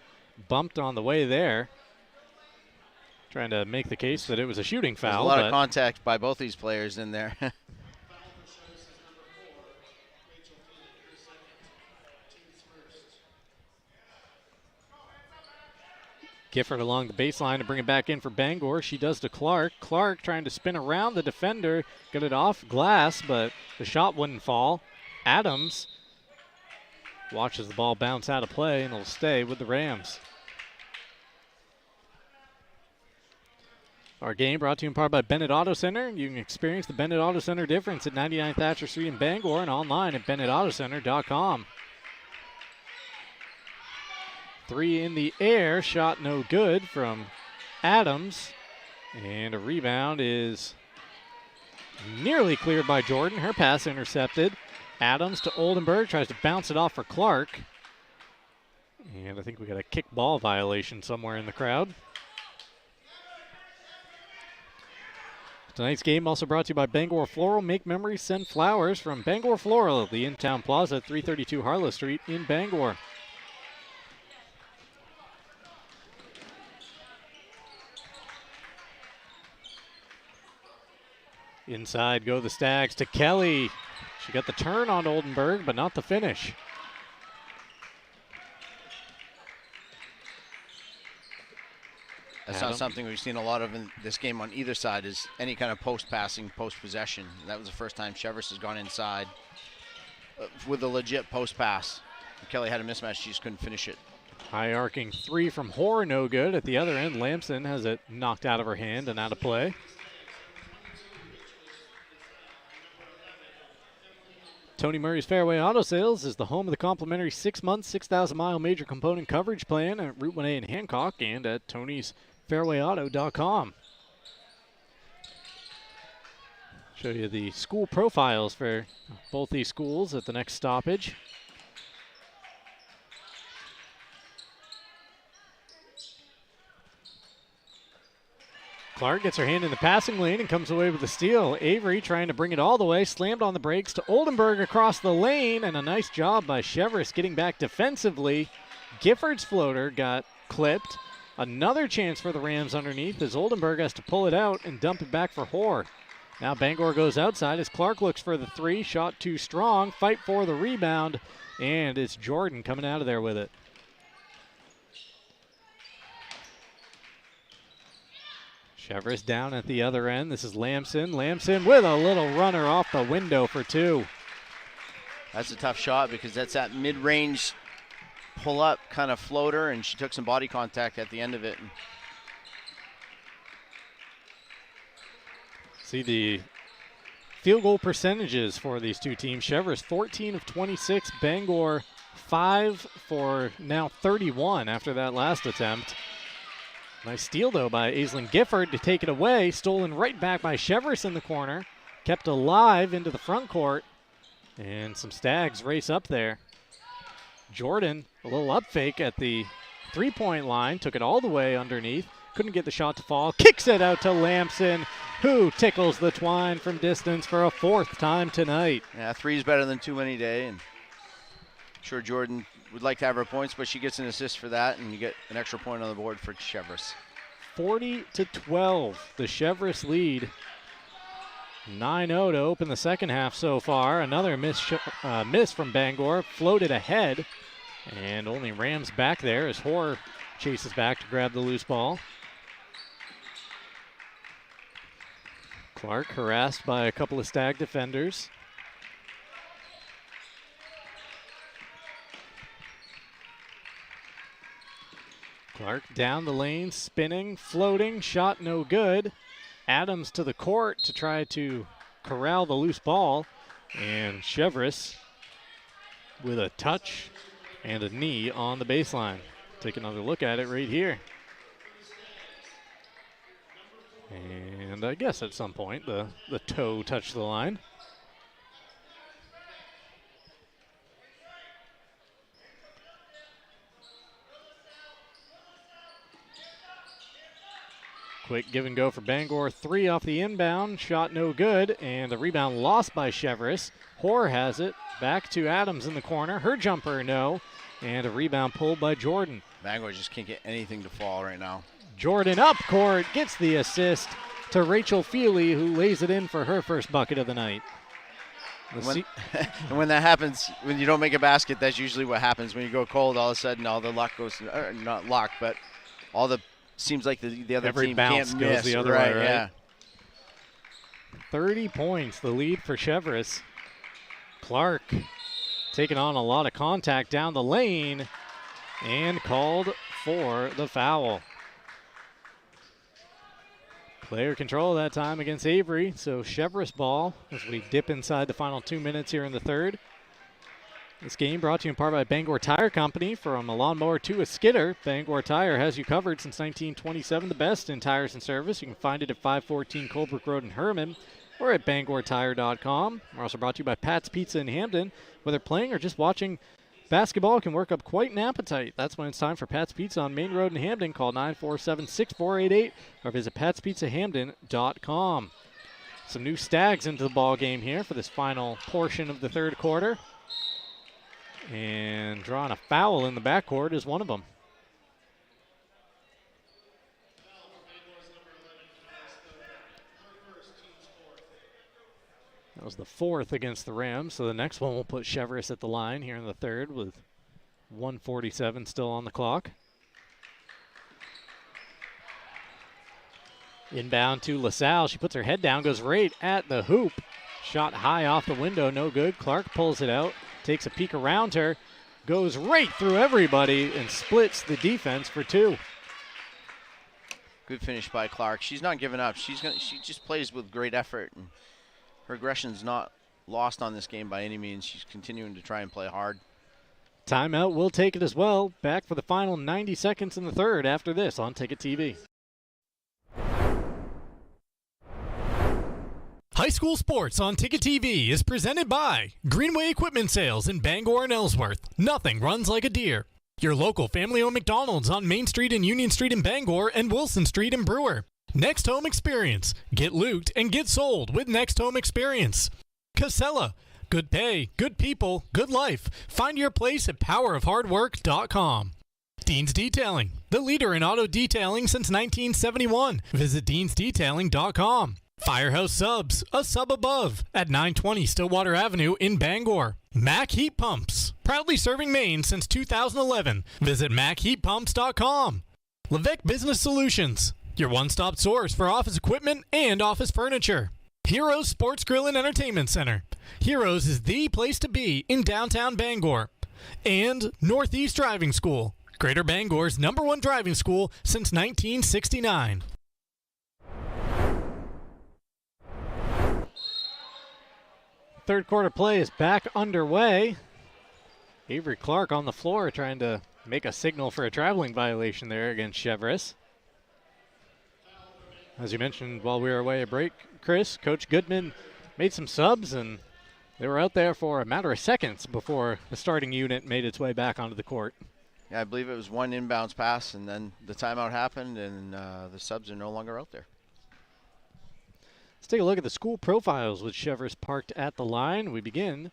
bumped on the way there. Trying to make the case that it was a shooting foul. There's a lot of contact by both these players in there. Gifford along the baseline to bring it back in for Bangor. She does to Clark. Clark trying to spin around the defender. Got it off glass, but the shot wouldn't fall. Adams watches the ball bounce out of play, and it'll stay with the Rams. Our game brought to you in part by Bennett Auto Center. You can experience the Bennett Auto Center difference at 99 Thatcher Street in Bangor and online at BennettAutoCenter.com. Three in the air, shot no good from Adams. And a rebound is nearly cleared by Jordan. Her pass intercepted. Adams to Oldenburg, tries to bounce it off for Clark. And I think we got a kick ball violation somewhere in the crowd. Tonight's game also brought to you by Bangor Floral. Make memories, send flowers from Bangor Floral, the in-town plaza at 332 Harlow Street in Bangor. Inside go the Stags to Kelly. She got the turn on Oldenburg, but not the finish. That's not something we've seen a lot of in this game on either side, is any kind of post-passing, post-possession. That was the first time Cheverus has gone inside with a legit post-pass. Kelly had a mismatch, she just couldn't finish it. High arcing three from Hoare, no good. At the other end, Lamson has it knocked out of her hand and out of play. Tony Murray's Fairway Auto Sales is the home of the complimentary 6-month, 6,000-mile major component coverage plan at Route 1A in Hancock and at Tony'sFairwayAuto.com. Show you the school profiles for both these schools at the next stoppage. Clark gets her hand in the passing lane and comes away with the steal. Avery trying to bring it all the way, slammed on the brakes to Oldenburg across the lane, and a nice job by Cheverus getting back defensively. Gifford's floater got clipped. Another chance for the Rams underneath as Oldenburg has to pull it out and dump it back for Hoare. Now Bangor goes outside as Clark looks for the three. Shot too strong. Fight for the rebound, and it's Jordan coming out of there with it. Cheverus down at the other end. This is Lamson. Lamson with a little runner off the window for two. That's a tough shot because that's that mid-range pull-up kind of floater, and she took some body contact at the end of it. See the field goal percentages for these two teams. Cheverus 14 of 26, Bangor 5 for now 31 after that last attempt. Nice steal, though, by Aislinn Gifford to take it away. Stolen right back by Cheverus in the corner. Kept alive into the front court. And some Stags race up there. Jordan, a little up fake at the three-point line. Took it all the way underneath. Couldn't get the shot to fall. Kicks it out to Lamson, who tickles the twine from distance for a fourth time tonight. Yeah, 3 is better than 2 any day. And I'm sure Jordan would like to have her points, but she gets an assist for that, and you get an extra point on the board for Cheverus. 40-12, the Cheverus lead. 9-0 to open the second half so far. Another miss from Bangor, floated ahead, and only Rams back there as Hoare chases back to grab the loose ball. Clark harassed by a couple of Stag defenders. Clark down the lane, spinning, floating, shot no good. Adams to the court to try to corral the loose ball. And Cheverus with a touch and a knee on the baseline. Take another look at it right here. And I guess at some point the toe touched the line. Quick give and go for Bangor. 3 off the inbound. Shot no good. And the rebound lost by Cheverus. Hoare has it. Back to Adams in the corner. Her jumper, no. And a rebound pulled by Jordan. Bangor just can't get anything to fall right now. Jordan up court. Gets the assist to Rachel Feely, who lays it in for her first bucket of the night. And when that happens, when you don't make a basket, that's usually what happens. When you go cold, all of a sudden all the luck goes, not luck, but all the seems like the other Every team bounce can't goes miss. the other right, way, right? Yeah. 30 points, the lead for Cheverus. Clark taking on a lot of contact down the lane and called for the foul. Player control that time against Avery, so Cheverus ball as we dip inside the final 2 minutes here in the third. This game brought to you in part by Bangor Tire Company. From a lawnmower to a skidder, Bangor Tire has you covered since 1927. The best in tires and service. You can find it at 514 Colebrook Road in Herman or at bangortire.com. We're also brought to you by Pat's Pizza in Hamden. Whether playing or just watching basketball can work up quite an appetite. That's when it's time for Pat's Pizza on Main Road in Hamden. Call 947-6488 or visit patspizzahamden.com. Some new Stags into the ball game here for this final portion of the third quarter. And drawing a foul in the backcourt is one of them. That was the fourth against the Rams, so the next one will put Cheverus at the line here in the third with 1:47 still on the clock. Inbound to LaSalle. She puts her head down, goes right at the hoop. Shot high off the window, no good. Clark pulls it out, takes a peek around her, goes right through everybody and splits the defense for 2. Good finish by Clark. She's not giving up. She just plays with great effort, and her aggression's not lost on this game by any means. She's continuing to try and play hard. Timeout, we'll take it as well. Back for the final 90 seconds in the third after this on Ticket TV. High school sports on Ticket TV is presented by Greenway Equipment Sales in Bangor and Ellsworth. Nothing runs like a deer. Your local family-owned McDonald's on Main Street and Union Street in Bangor and Wilson Street in Brewer. Next Home Experience. Get looped and get sold with Next Home Experience. Casella. Good pay, good people, good life. Find your place at powerofhardwork.com. Dean's Detailing. The leader in auto detailing since 1971. Visit deansdetailing.com. Firehouse Subs, a sub above, at 920 Stillwater Avenue in Bangor. Mac Heat Pumps, proudly serving Maine since 2011. Visit MacHeatPumps.com. Levesque Business Solutions, your one-stop source for office equipment and office furniture. Heroes Sports Grill and Entertainment Center. Heroes is the place to be in downtown Bangor. And Northeast Driving School, Greater Bangor's #1 driving school since 1969. third quarter play is back underway. Avery Clark on the floor trying to make a signal for a traveling violation there against Cheverus. As you mentioned while we were away at break, Chris, Coach Goodman made some subs, and they were out there for a matter of seconds before the starting unit made its way back onto the court. Yeah, I believe it was one inbounds pass, and then the timeout happened, and the subs are no longer out there. Let's take a look at the school profiles with Cheverus parked at the line. We begin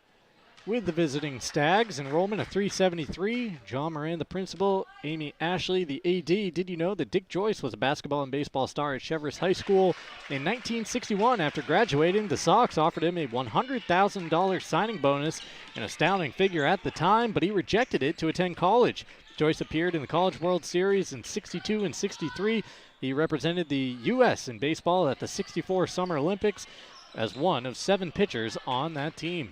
with the visiting Stags. Enrollment of 373. John Moran, the principal. Amy Ashley, the AD. Did you know that Dick Joyce was a basketball and baseball star at Cheverus High School? In 1961, after graduating, the Sox offered him a $100,000 signing bonus, an astounding figure at the time, but he rejected it to attend college. Joyce appeared in the College World Series in 62 and 63. He represented the U.S. in baseball at the 64 Summer Olympics as one of 7 pitchers on that team.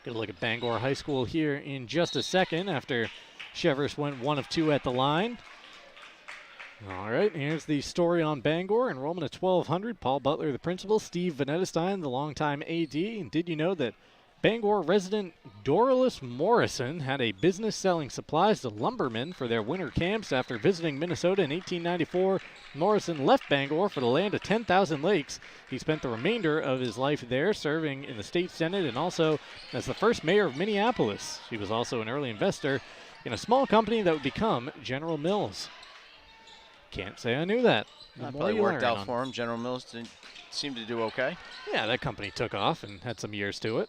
Get a look at Bangor High School here in just a second after Cheverus went 1 of 2 at the line. All right, here's the story on Bangor. Enrollment of 1,200. Paul Butler, the principal. Steve Venetestein, the longtime AD. And did you know that Bangor resident Doralus Morrison had a business selling supplies to lumbermen for their winter camps after visiting Minnesota in 1894. Morrison left Bangor for the land of 10,000 lakes. He spent the remainder of his life there, serving in the state senate and also as the first mayor of Minneapolis. He was also an early investor in a small company that would become General Mills. Can't say I knew that. That probably worked out for him. General Mills didn't seem to do okay. Yeah, that company took off and had some years to it.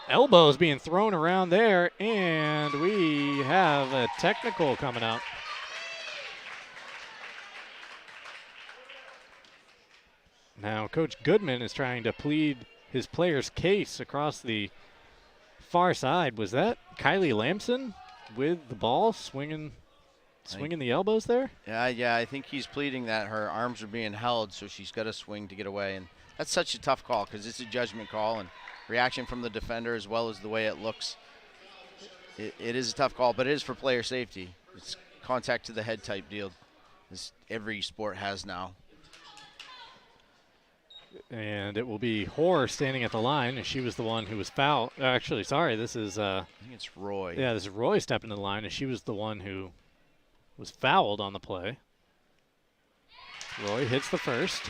Elbows being thrown around there, and we have a technical coming out. Now, Coach Goodman is trying to plead his player's case across the far side. Was that Kylie Lamson with the ball swinging the elbows there? Yeah, I think he's pleading that her arms are being held, so she's got to swing to get away. And that's such a tough call because it's a judgment call, and reaction from the defender as well as the way it looks. It is a tough call, but it is for player safety. It's contact to the head type deal, as every sport has now. And it will be Hoare standing at the line, and she was the one who was fouled. Actually, sorry, this is I think it's Roy. Yeah, this is Roy stepping to the line, and she was the one who was fouled on the play. Roy hits the first.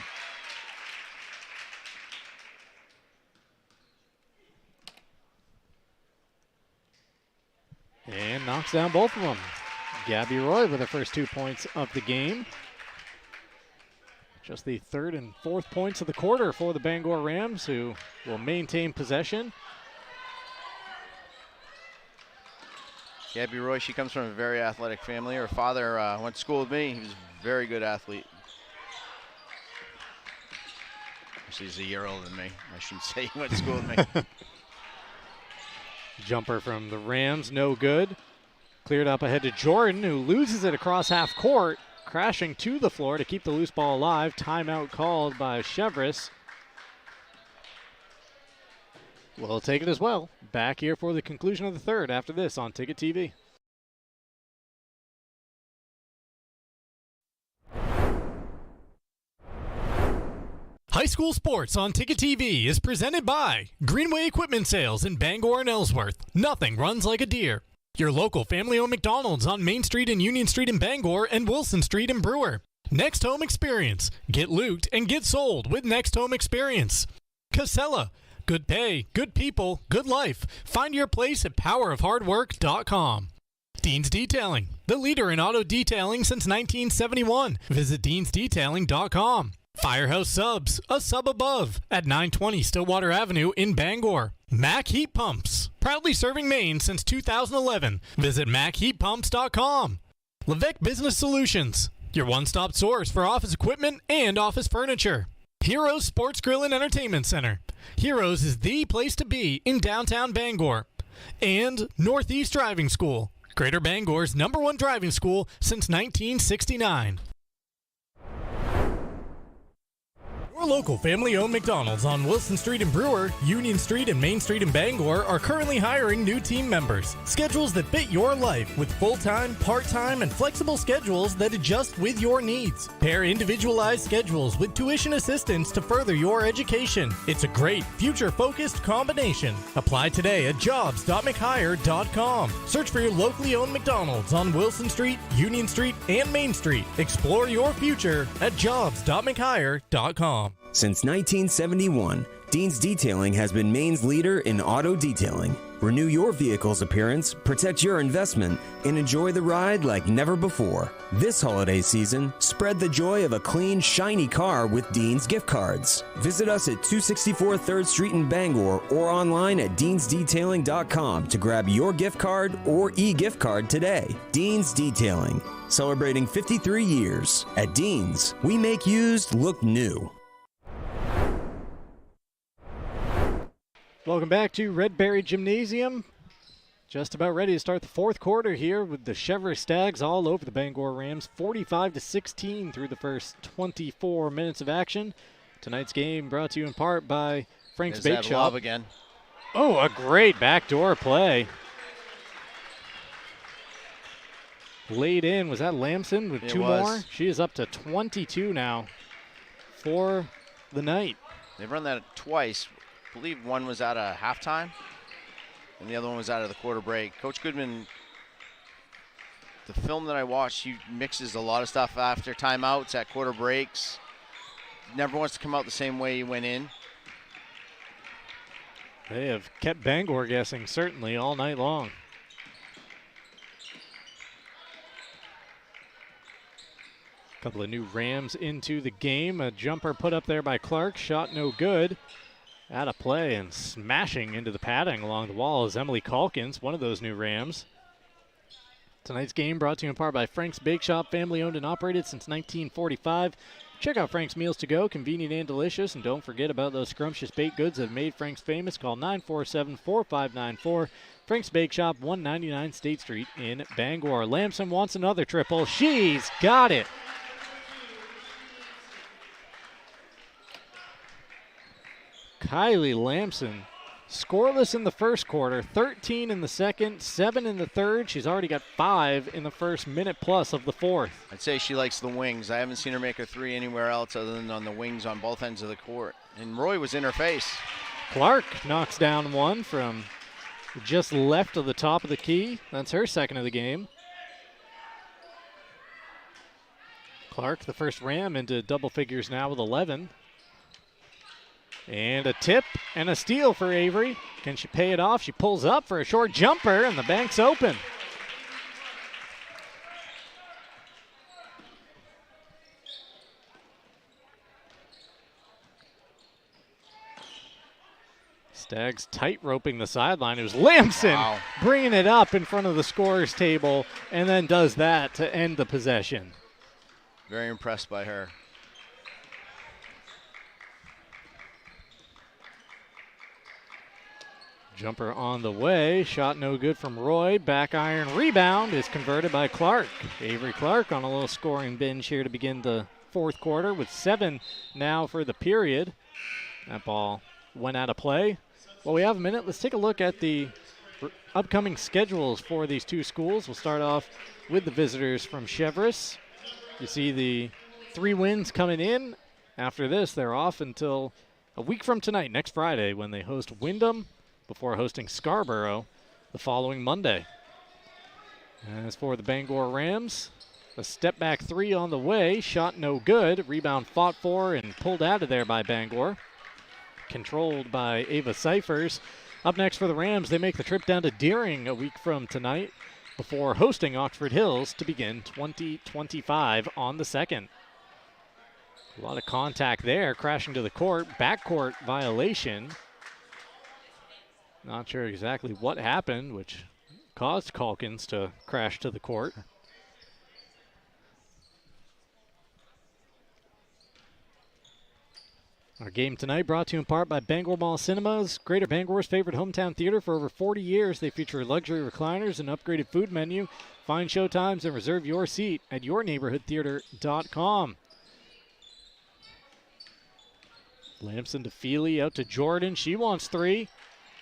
And knocks down both of them. Gabby Roy with her first 2 points of the game. Just the third and fourth points of the quarter for the Bangor Rams, who will maintain possession. Gabby Roy, she comes from a very athletic family. Her father went to school with me. He was a very good athlete. She's a year older than me. I shouldn't say he went to school with me. Jumper from the Rams, no good. Cleared up ahead to Jordan, who loses it across half court, crashing to the floor to keep the loose ball alive. Timeout called by Cheverus. We'll take it as well. Back here for the conclusion of the third after this on Ticket TV. High school sports on Ticket TV is presented by Greenway Equipment Sales in Bangor and Ellsworth. Nothing runs like a deer. Your local family-owned McDonald's on Main Street and Union Street in Bangor and Wilson Street in Brewer. Next Home Experience. Get looped and get sold with Next Home Experience. Casella. Good pay, good people, good life. Find your place at powerofhardwork.com. Dean's Detailing. The leader in auto detailing since 1971. Visit deansdetailing.com. Firehouse Subs, a sub above, at 920 Stillwater Avenue in Bangor. Mac Heat Pumps, proudly serving Maine since 2011. Visit MacHeatPumps.com. Levesque Business Solutions, your one-stop source for office equipment and office furniture. Heroes Sports Grill and Entertainment Center. Heroes is the place to be in downtown Bangor. And Northeast Driving School, Greater Bangor's #1 driving school since 1969. Your local family-owned McDonald's on Wilson Street in Brewer, Union Street and Main Street in Bangor are currently hiring new team members. Schedules that fit your life with full-time, part-time, and flexible schedules that adjust with your needs. Pair individualized schedules with tuition assistance to further your education. It's a great, future-focused combination. Apply today at jobs.mchire.com. Search for your locally owned McDonald's on Wilson Street, Union Street, and Main Street. Explore your future at jobs.mchire.com. Since 1971, Dean's Detailing has been Maine's leader in auto detailing. Renew your vehicle's appearance, protect your investment, and enjoy the ride like never before. This holiday season, spread the joy of a clean, shiny car with Dean's gift cards. Visit us at 264 3rd Street in Bangor or online at deansdetailing.com to grab your gift card or e-gift card today. Dean's Detailing, celebrating 53 years. At Dean's, we make used look new. Welcome back to Redberry Gymnasium. Just about ready to start the fourth quarter here with the Cheverus Stags all over the Bangor Rams. 45-16 through the first 24 minutes of action. Tonight's game brought to you in part by Frank's Bake Shop. Again. Oh, a great backdoor play. Laid in. Was that Lamson with two more? She is up to 22 now for the night. They've run that twice. I believe one was out of halftime, and the other one was out of the quarter break. Coach Goodman, the film that I watched, he mixes a lot of stuff after timeouts, at quarter breaks. Never wants to come out the same way he went in. They have kept Bangor guessing, certainly, all night long. A couple of new Rams into the game. A jumper put up there by Clark, shot no good. Out of play and smashing into the padding along the wall is Emily Calkins, one of those new Rams. Tonight's game brought to you in part by Frank's Bake Shop, family owned and operated since 1945. Check out Frank's Meals to Go, convenient and delicious, and don't forget about those scrumptious baked goods that have made Frank's famous. Call 947-4594. Frank's Bake Shop, 199 State Street in Bangor. Lamson wants another triple. She's got it. Kylie Lamson, scoreless in the first quarter, 13 in the second, 7 in the third. She's already got 5 in the first minute plus of the fourth. I'd say she likes the wings. I haven't seen her make a three anywhere else other than on the wings on both ends of the court. And Roy was in her face. Clark knocks down one from just left of the top of the key. That's her second of the game. Clark, the first Ram, into double figures now with 11. And a tip and a steal for Avery. Can she pay it off? She pulls up for a short jumper, and the bank's open. Stags tight roping the sideline. It was Lamson bringing it up in front of the scorer's table, and then does that to end the possession. Very impressed by her. Jumper on the way, shot no good from Roy. Back iron rebound is converted by Clark. Avery Clark on a little scoring binge here to begin the fourth quarter with 7 now for the period. That ball went out of play. Well, we have a minute. Let's take a look at the upcoming schedules for these two schools. We'll start off with the visitors from Cheverus. You see the 3 wins coming in. After this, they're off until a week from tonight, next Friday, when they host Wyndham, before hosting Scarborough the following Monday. As for the Bangor Rams, a step back 3 on the way, shot no good. Rebound fought for and pulled out of there by Bangor. Controlled by Ava Cyphers. Up next for the Rams, they make the trip down to Deering a week from tonight before hosting Oxford Hills to begin 2025 on the 2nd. A lot of contact there, crashing to the court. Backcourt violation. Not sure exactly what happened, which caused Calkins to crash to the court. Our game tonight brought to you in part by Bangor Mall Cinemas, Greater Bangor's favorite hometown theater for over 40 years. They feature luxury recliners and upgraded food menu. Find showtimes and reserve your seat at yourneighborhoodtheater.com. Lamson to Feely, out to Jordan. She wants 3.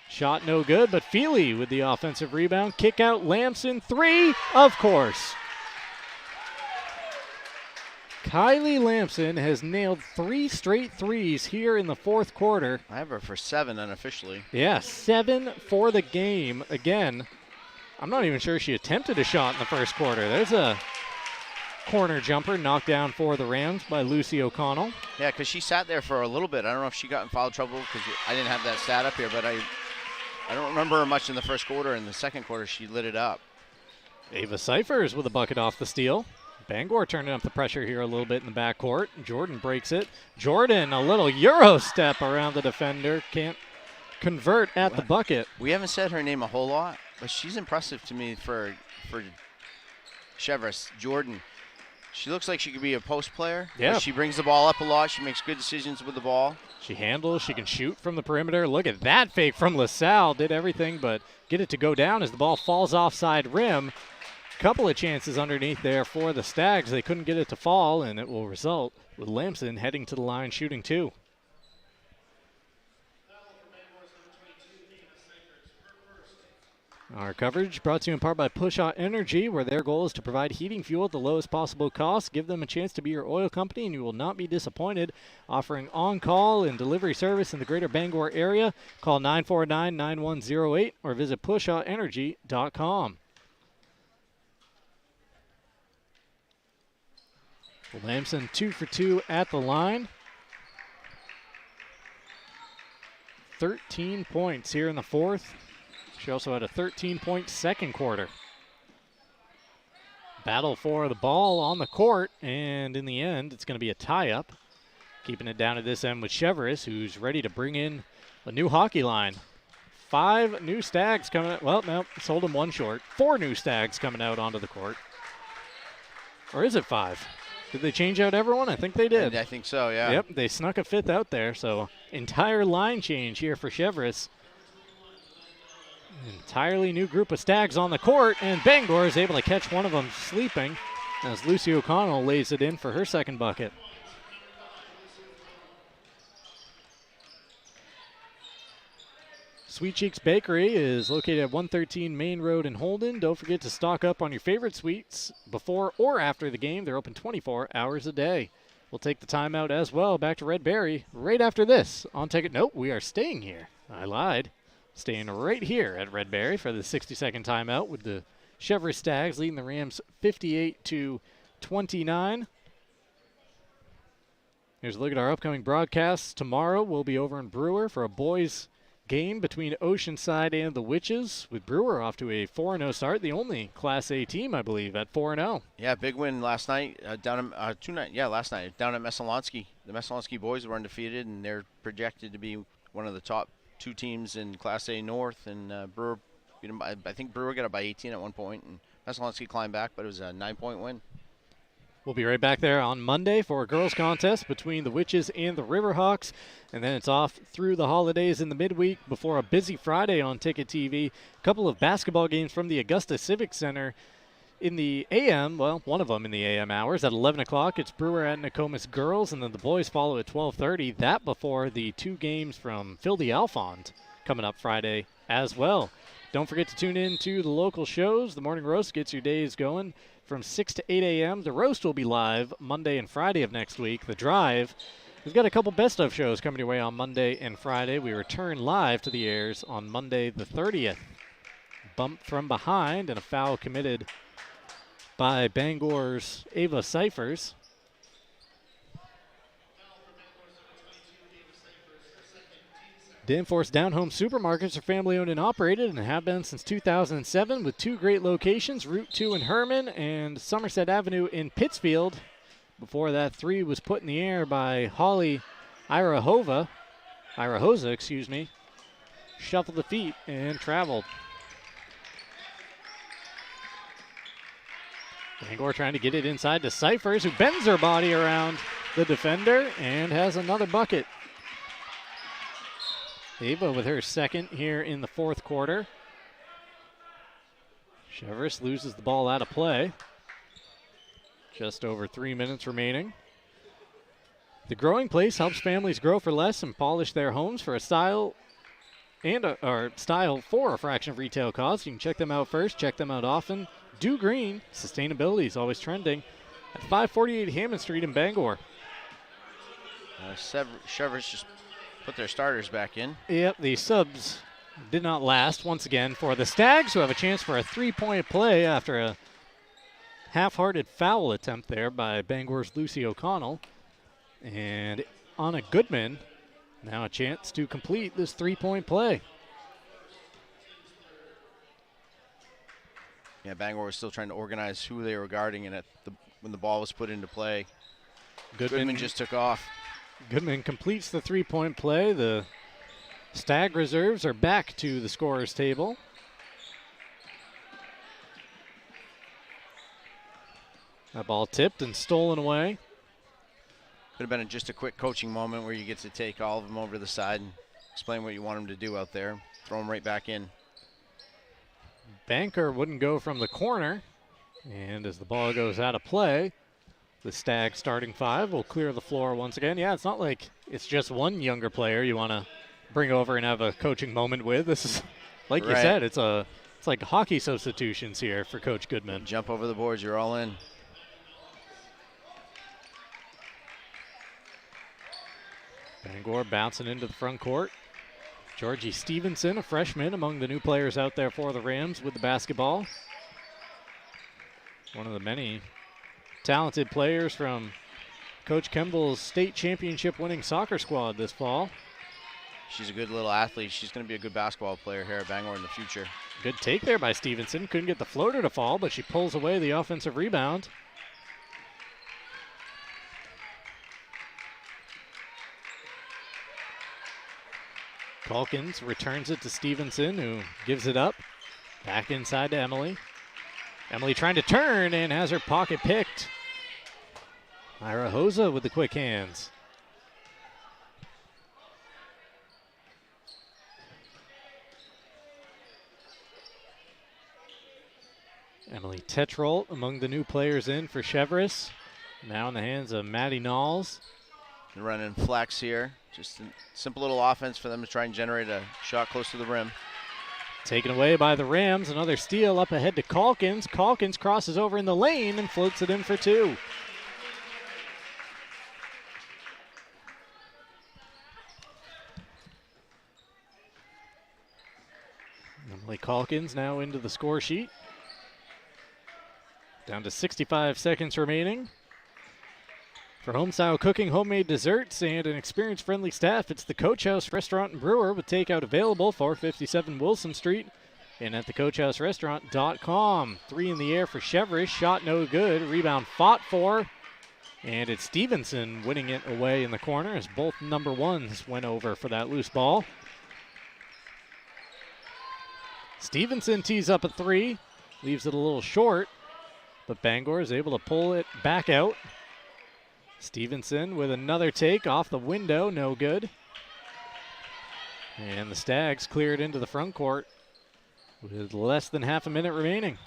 Shot no good, but Feely with the offensive rebound. Kick out Lamson, 3, of course. Kylie Lamson has nailed 3 straight threes here in the fourth quarter. I have her for 7 unofficially. Yeah, 7 for the game. Again, I'm not even sure she attempted a shot in the first quarter. There's a corner jumper knocked down for the Rams by Lucy O'Connell. Yeah, because she sat there for a little bit. I don't know if she got in foul trouble because I didn't have that stat up here, but I don't remember her much in the first quarter. In the second quarter, she lit it up. Ava Cyphers with a bucket off the steal. Bangor turning up the pressure here a little bit in the backcourt. Jordan breaks it. Jordan, a little Euro step around the defender. Can't convert at the bucket. We haven't said her name a whole lot, but she's impressive to me for Cheverus. Jordan. She looks like she could be a post player. Yeah. She brings the ball up a lot. She makes good decisions with the ball. She handles. She can shoot from the perimeter. Look at that fake from LaSalle. Did everything but get it to go down as the ball falls offside rim. Couple of chances underneath there for the Stags. They couldn't get it to fall, and it will result with Lamson heading to the line shooting 2. Our coverage brought to you in part by Push Hot Energy, where their goal is to provide heating fuel at the lowest possible cost. Give them a chance to be your oil company, and you will not be disappointed. Offering on-call and delivery service in the greater Bangor area. Call 949-9108 or visit pushhotenergy.com. Lamson 2 for 2 at the line. 13 points here in the fourth. She also had a 13-point second quarter. Battle for the ball on the court, and in the end, it's going to be a tie-up. Keeping it down at this end with Cheverus, who's ready to bring in a new hockey line. 5 new Stags coming out. Well, no, sold them 1 short. 4 new Stags coming out onto the court. Or is it 5? Did they change out everyone? I think they did. I think so, yeah. Yep, they snuck a 5th out there, so entire line change here for Cheverus. Entirely new group of Stags on the court, and Bangor is able to catch one of them sleeping as Lucy O'Connell lays it in for her second bucket. Sweet Cheeks Bakery is located at 113 Main Road in Holden. Don't forget to stock up on your favorite sweets before or after the game. They're open 24 hours a day. We'll take the timeout as well. Back to Red Berry right after this on Ticket. Nope, we are staying here. I lied. Staying right here at Red Berry for the 60-second timeout with the Cheverus Stags leading the Rams 58-29. Here's a look at our upcoming broadcasts. Tomorrow we'll be over in Brewer for a boys game between Oceanside and the Witches, with Brewer off to a 4-0 start, the only Class A team, I believe, at 4-0. Yeah, big win last night down at last night down at Messalonski. The Messalonski boys were undefeated, and they're projected to be one of the top 2 teams in Class A North. And Brewer, I think Brewer got up by 18 at one point, and Messalonski climbed back, but it was a 9-point win. We'll be right back there on Monday for a girls' contest between the Witches and the Riverhawks. And then it's off through the holidays in the midweek before a busy Friday on Ticket TV. A couple of basketball games from the Augusta Civic Center in the AM. Well, one of them in the AM hours. At 11 o'clock, it's Brewer at Nokomis girls. And then the boys follow at 12:30. That before the 2 games from Phil d'Alfond coming up Friday as well. Don't forget to tune in to the local shows. The Morning Roast gets your days going from 6 to 8 a.m. The Roast will be live Monday and Friday of next week. The Drive, we've got a couple best of shows coming your way on Monday and Friday. We return live to the airs on Monday the 30th. Bump from behind and a foul committed by Bangor's Ava Cyphers. Danforth Down Home Supermarkets are family-owned and operated and have been since 2007 with 2 great locations, Route 2 in Herman and Somerset Avenue in Pittsfield. Before that 3 was put in the air by Holly Irahosa, shuffled the feet and traveled. Bangor trying to get it inside to Cyphers, who bends her body around the defender and has another bucket. Ava with her second here in the fourth quarter. Cheverus loses the ball out of play. Just over 3 minutes remaining. The Growing Place helps families grow for less and polish their homes for a style for a fraction of retail costs. You can check them out first, check them out often. Do Green, sustainability is always trending, at 548 Hammond Street in Bangor. Cheverus just put their starters back in. Yep, the subs did not last once again for the Stags, who have a chance for a 3-point play after a half-hearted foul attempt there by Bangor's Lucy O'Connell. And Anna Goodman, now a chance to complete this 3-point play. Yeah, Bangor was still trying to organize who they were guarding, and when the ball was put into play, Goodman just took off. Goodman completes the 3-point play. The Stag reserves are back to the scorer's table. That ball tipped and stolen away. Could have been just a quick coaching moment where you get to take all of them over to the side and explain what you want them to do out there. Throw them right back in. Banker wouldn't go from the corner. And as the ball goes out of play, the Stag starting 5 will clear the floor once again. Yeah, it's not like it's just one younger player you want to bring over and have a coaching moment with. This is, like you said, it's like hockey substitutions here for Coach Goodman. Jump over the boards, you're all in. Bangor bouncing into the front court. Georgie Stevenson, a freshman, among the new players out there for the Rams with the basketball. One of the many talented players from Coach Kemble's state championship winning soccer squad this fall. She's a good little athlete. She's going to be a good basketball player here at Bangor in the future. Good take there by Stevenson. Couldn't get the floater to fall, but she pulls away the offensive rebound. Calkins returns it to Stevenson, who gives it up. Back inside to Emily. Emily trying to turn and has her pocket picked. Ira Hosa with the quick hands. Emily Tetrolt among the new players in for Cheverus. Now in the hands of Maddie Knowles. They're running flex here. Just a simple little offense for them to try and generate a shot close to the rim. Taken away by the Rams. Another steal up ahead to Calkins. Calkins crosses over in the lane and floats it in for 2. Emily Calkins now into the score sheet. Down to 65 seconds remaining. For home-style cooking, homemade desserts, and an experienced-friendly staff, it's the Coach House Restaurant and Brewer with takeout available, 457 Wilson Street, and at thecoachhouserestaurant.com. 3 in the air for Cheverus, shot no good, rebound fought for, and it's Stevenson winning it away in the corner as both number 1s went over for that loose ball. Stevenson tees up a 3, leaves it a little short, but Bangor is able to pull it back out. Stevenson with another take off the window, no good. And the Stags cleared into the front court with less than half a minute remaining.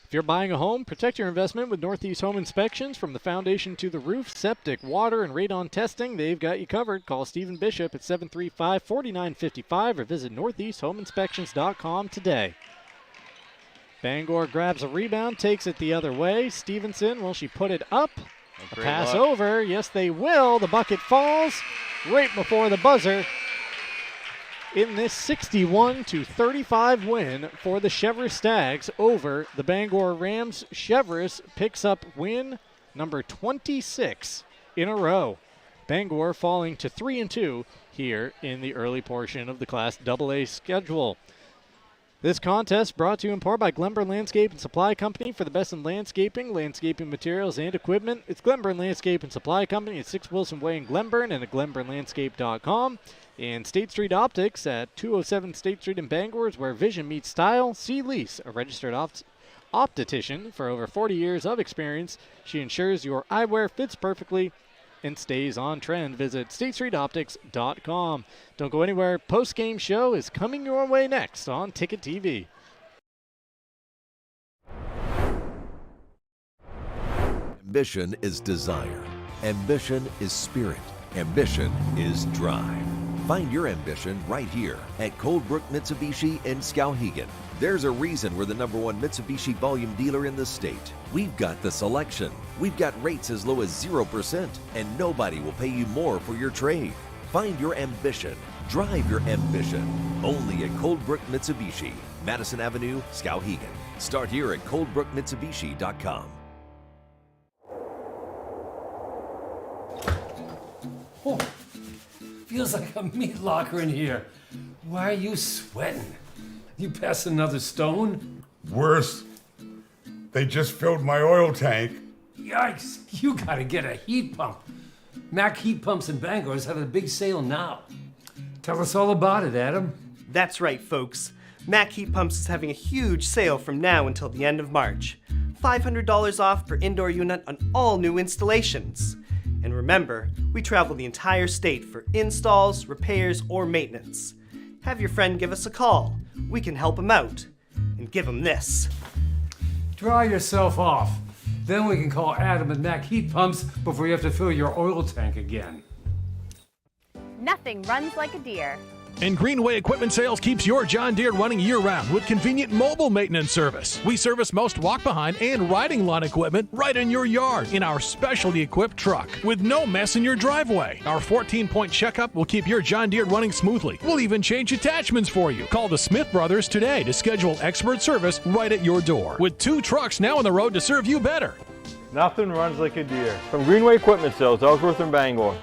If you're buying a home, protect your investment with Northeast Home Inspections. From the foundation to the roof, septic, water, and radon testing, they've got you covered. Call Stephen Bishop at 735-4955 or visit northeasthomeinspections.com today. Bangor grabs a rebound, takes it the other way. Stevenson, will she put it up? A pass over. Yes, they will. The bucket falls right before the buzzer in this 61-35 win for the Cheverus Stags over the Bangor Rams. Cheverus picks up win number 26 in a row. Bangor falling to 3-2 here in the early portion of the Class AA schedule. This contest brought to you in part by Glenburn Landscape and Supply Company. For the best in landscaping materials, and equipment. It's Glenburn Landscape and Supply Company at 6 Wilson Way in Glenburn and at glenburnlandscape.com. And State Street Optics at 207 State Street in Bangor is where vision meets style. See Lise, a registered optician for over 40 years of experience. She ensures your eyewear fits perfectly and stays on trend. Visit StateStreetOptics.com. Don't go anywhere. Post-game show is coming your way next on Ticket TV. Ambition is desire. Ambition is spirit. Ambition is drive. Find your ambition right here at Coldbrook Mitsubishi in Skowhegan. There's a reason we're the #1 Mitsubishi volume dealer in the state. We've got the selection. We've got rates as low as 0%, and nobody will pay you more for your trade. Find your ambition. Drive your ambition. Only at Coldbrook Mitsubishi, Madison Avenue, Skowhegan. Start here at coldbrookmitsubishi.com. Oh, feels like a meat locker in here. Why are you sweating? You passed another stone? Worse. They just filled my oil tank. Yikes, you gotta get a heat pump. Mac Heat Pumps in Bangor is having a big sale now. Tell us all about it, Adam. That's right, folks. Mac Heat Pumps is having a huge sale from now until the end of March. $500 off per indoor unit on all new installations. And remember, we travel the entire state for installs, repairs, or maintenance. Have your friend give us a call. We can help him out. And give him this. Dry yourself off. Then we can call Adam and Mac Heat Pumps before you have to fill your oil tank again. Nothing runs like a deer. And Greenway Equipment Sales keeps your John Deere running year-round with convenient mobile maintenance service. We service most walk-behind and riding lawn equipment right in your yard in our specialty equipped truck with no mess in your driveway. Our 14-point checkup will keep your John Deere running smoothly. We'll even change attachments for you. Call the Smith Brothers today to schedule expert service right at your door. With 2 trucks now on the road to serve you better. Nothing runs like a deer. From Greenway Equipment Sales, Ellsworth and Bangor.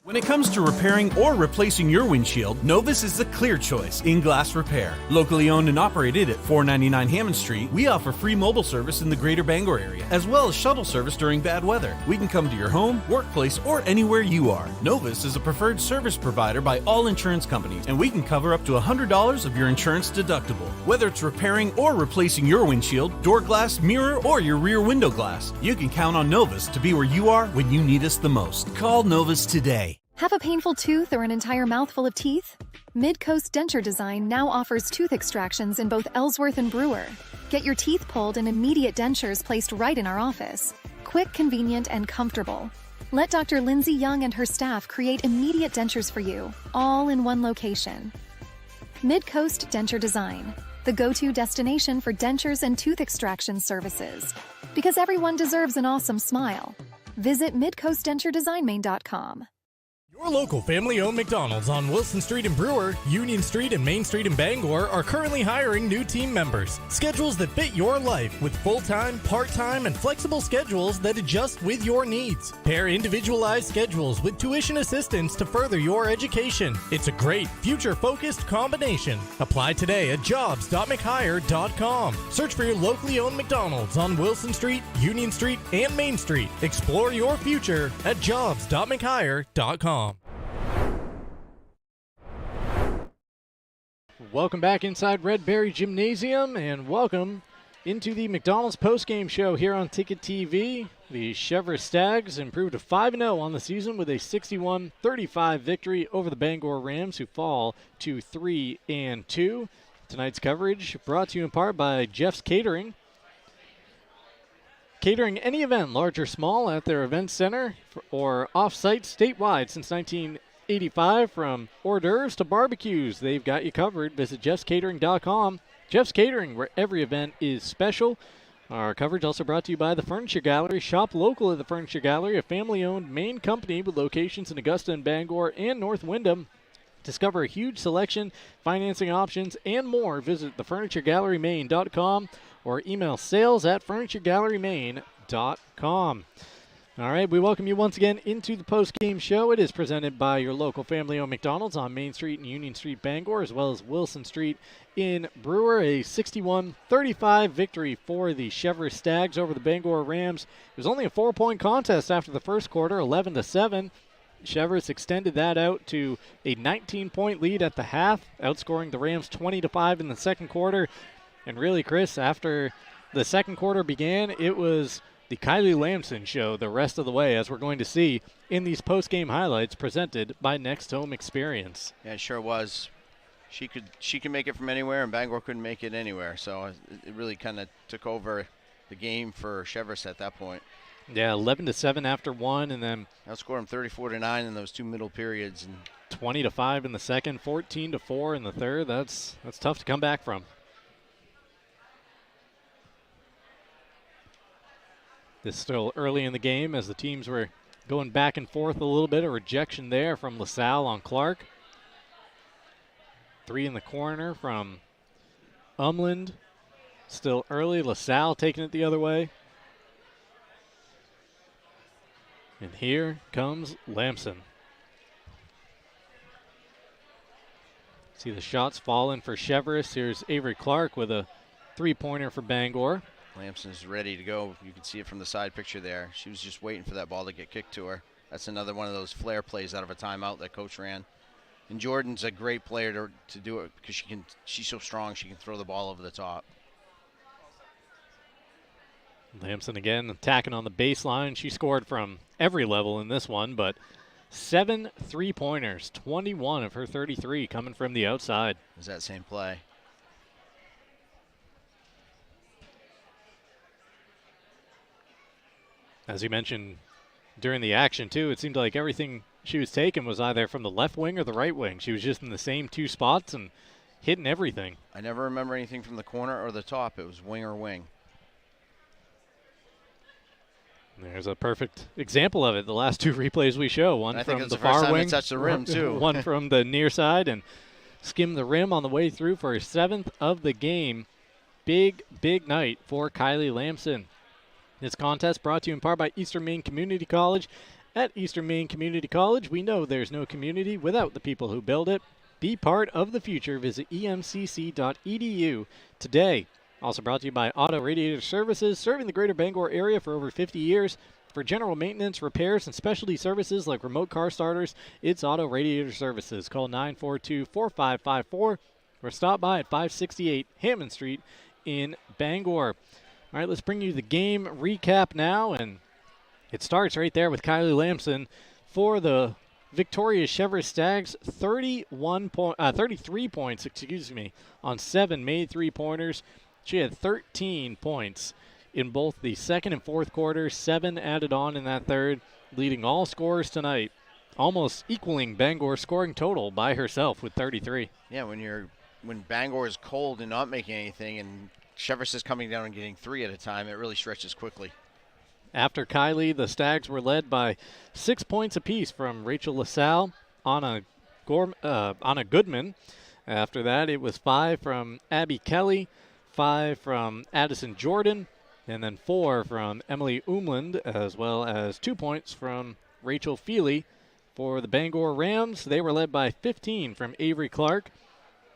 When it comes to repairing or replacing your windshield, Novus is the clear choice in glass repair. Locally owned and operated at 499 Hammond Street, we offer free mobile service in the greater Bangor area, as well as shuttle service during bad weather. We can come to your home, workplace, or anywhere you are. Novus is a preferred service provider by all insurance companies, and we can cover up to $100 of your insurance deductible. Whether it's repairing or replacing your windshield, door glass, mirror, or your rear window glass, you can count on Novus to be where you are when you need us the most. Call Novus today. Have a painful tooth or an entire mouthful of teeth? Midcoast Denture Design now offers tooth extractions in both Ellsworth and Brewer. Get your teeth pulled and immediate dentures placed right in our office. Quick, convenient, and comfortable. Let Dr. Lindsay Young and her staff create immediate dentures for you, all in one location. Midcoast Denture Design, the go-to destination for dentures and tooth extraction services. Because everyone deserves an awesome smile. Visit midcoastdenturedesignmain.com. Your local family-owned McDonald's on Wilson Street in Brewer, Union Street and Main Street in Bangor are currently hiring new team members. Schedules that fit your life with full-time, part-time, and flexible schedules that adjust with your needs. Pair individualized schedules with tuition assistance to further your education. It's a great, future-focused combination. Apply today at jobs.mchire.com. Search for your locally owned McDonald's on Wilson Street, Union Street, and Main Street. Explore your future at jobs.mchire.com. Welcome back inside Red Berry Gymnasium, and welcome into the McDonald's postgame show here on Ticket TV. The Cheverus Stags improved to 5-0 on the season with a 61-35 victory over the Bangor Rams, who fall to 3-2. Tonight's coverage brought to you in part by Jeff's Catering. Catering any event, large or small, at their event center or off-site statewide since 1985. From hors d'oeuvres to barbecues, they've got you covered. Visit jeffscatering.com. Jeff's Catering, where every event is special. Our coverage also brought to you by the Furniture Gallery. Shop local at the Furniture Gallery, a family-owned Maine company with locations in Augusta and Bangor and North Windham. Discover a huge selection, financing options, and more. Visit thefurnituregallerymaine.com or email sales@furnituregallerymaine.com. All right, we welcome you once again into the post-game show. It is presented by your local family-owned McDonald's on Main Street and Union Street, Bangor, as well as Wilson Street in Brewer. A 61-35 victory for the Cheverus Stags over the Bangor Rams. It was only a 4-point contest after the first quarter, 11-7. Cheverus extended that out to a 19-point lead at the half, outscoring the Rams 20-5 in the second quarter. And really, Chris, after the second quarter began, it was the Kylie Lamson show the rest of the way, as we're going to see in these post-game highlights presented by Next Home Experience. Yeah, it sure was. She could make it from anywhere, and Bangor couldn't make it anywhere. So it really kind of took over the game for Cheverus at that point. Yeah, 11-7 after one, and then outscored them 34-9 in those 2 middle periods, and 20-5 in the second, 14-4 in the third. That's tough to come back from. This is still early in the game as the teams were going back and forth a little bit. A rejection there from LaSalle on Clark. 3 in the corner from Umland. Still early. LaSalle taking it the other way. And here comes Lamson. See the shots falling for Cheverus. Here's Avery Clark with a 3-pointer for Bangor. Lamson's ready to go. You can see it from the side picture there. She was just waiting for that ball to get kicked to her. That's another one of those flare plays out of a timeout that coach ran. And Jordan's a great player to do it because she's so strong she can throw the ball over the top. Lamson again attacking on the baseline. She scored from every level in this one, but 7 3-pointers, 21 of her 33 coming from the outside. Is that same play? As you mentioned during the action, too, it seemed like everything she was taking was either from the left wing or the right wing. She was just in the same 2 spots and hitting everything. I never remember anything from the corner or the top. It was wing or wing. There's a perfect example of it. The last 2 replays we show, one from the far wing, touched the rim too. One from the near side, and skimmed the rim on the way through for her 7th of the game. Big night for Kylie Lamson. This contest brought to you in part by Eastern Maine Community College. At Eastern Maine Community College, we know there's no community without the people who build it. Be part of the future. Visit emcc.edu today. Also brought to you by Auto Radiator Services, serving the greater Bangor area for over 50 years. For general maintenance, repairs, and specialty services like remote car starters, it's Auto Radiator Services. Call 942-4554 or stop by at 568 Hammond Street in Bangor. All right, let's bring you the game recap now, and it starts right there with Kylie Lamson for the victorious Cheverus Stags. 33 points, on 7 made 3-pointers. She had 13 points in both the second and fourth quarters, 7 added on in that third, leading all scorers tonight, almost equaling Bangor's scoring total by herself with 33. Yeah, when Bangor is cold and not making anything, and Cheverus is coming down and getting 3 at a time, it really stretches quickly. After Kylie, the Stags were led by 6 points apiece from Rachel LaSalle, Anna Goodman. After that, it was 5 from Abby Kelly, 5 from Addison Jordan, and then 4 from Emily Umland, as well as 2 points from Rachel Feely. For the Bangor Rams, they were led by 15 from Avery Clark,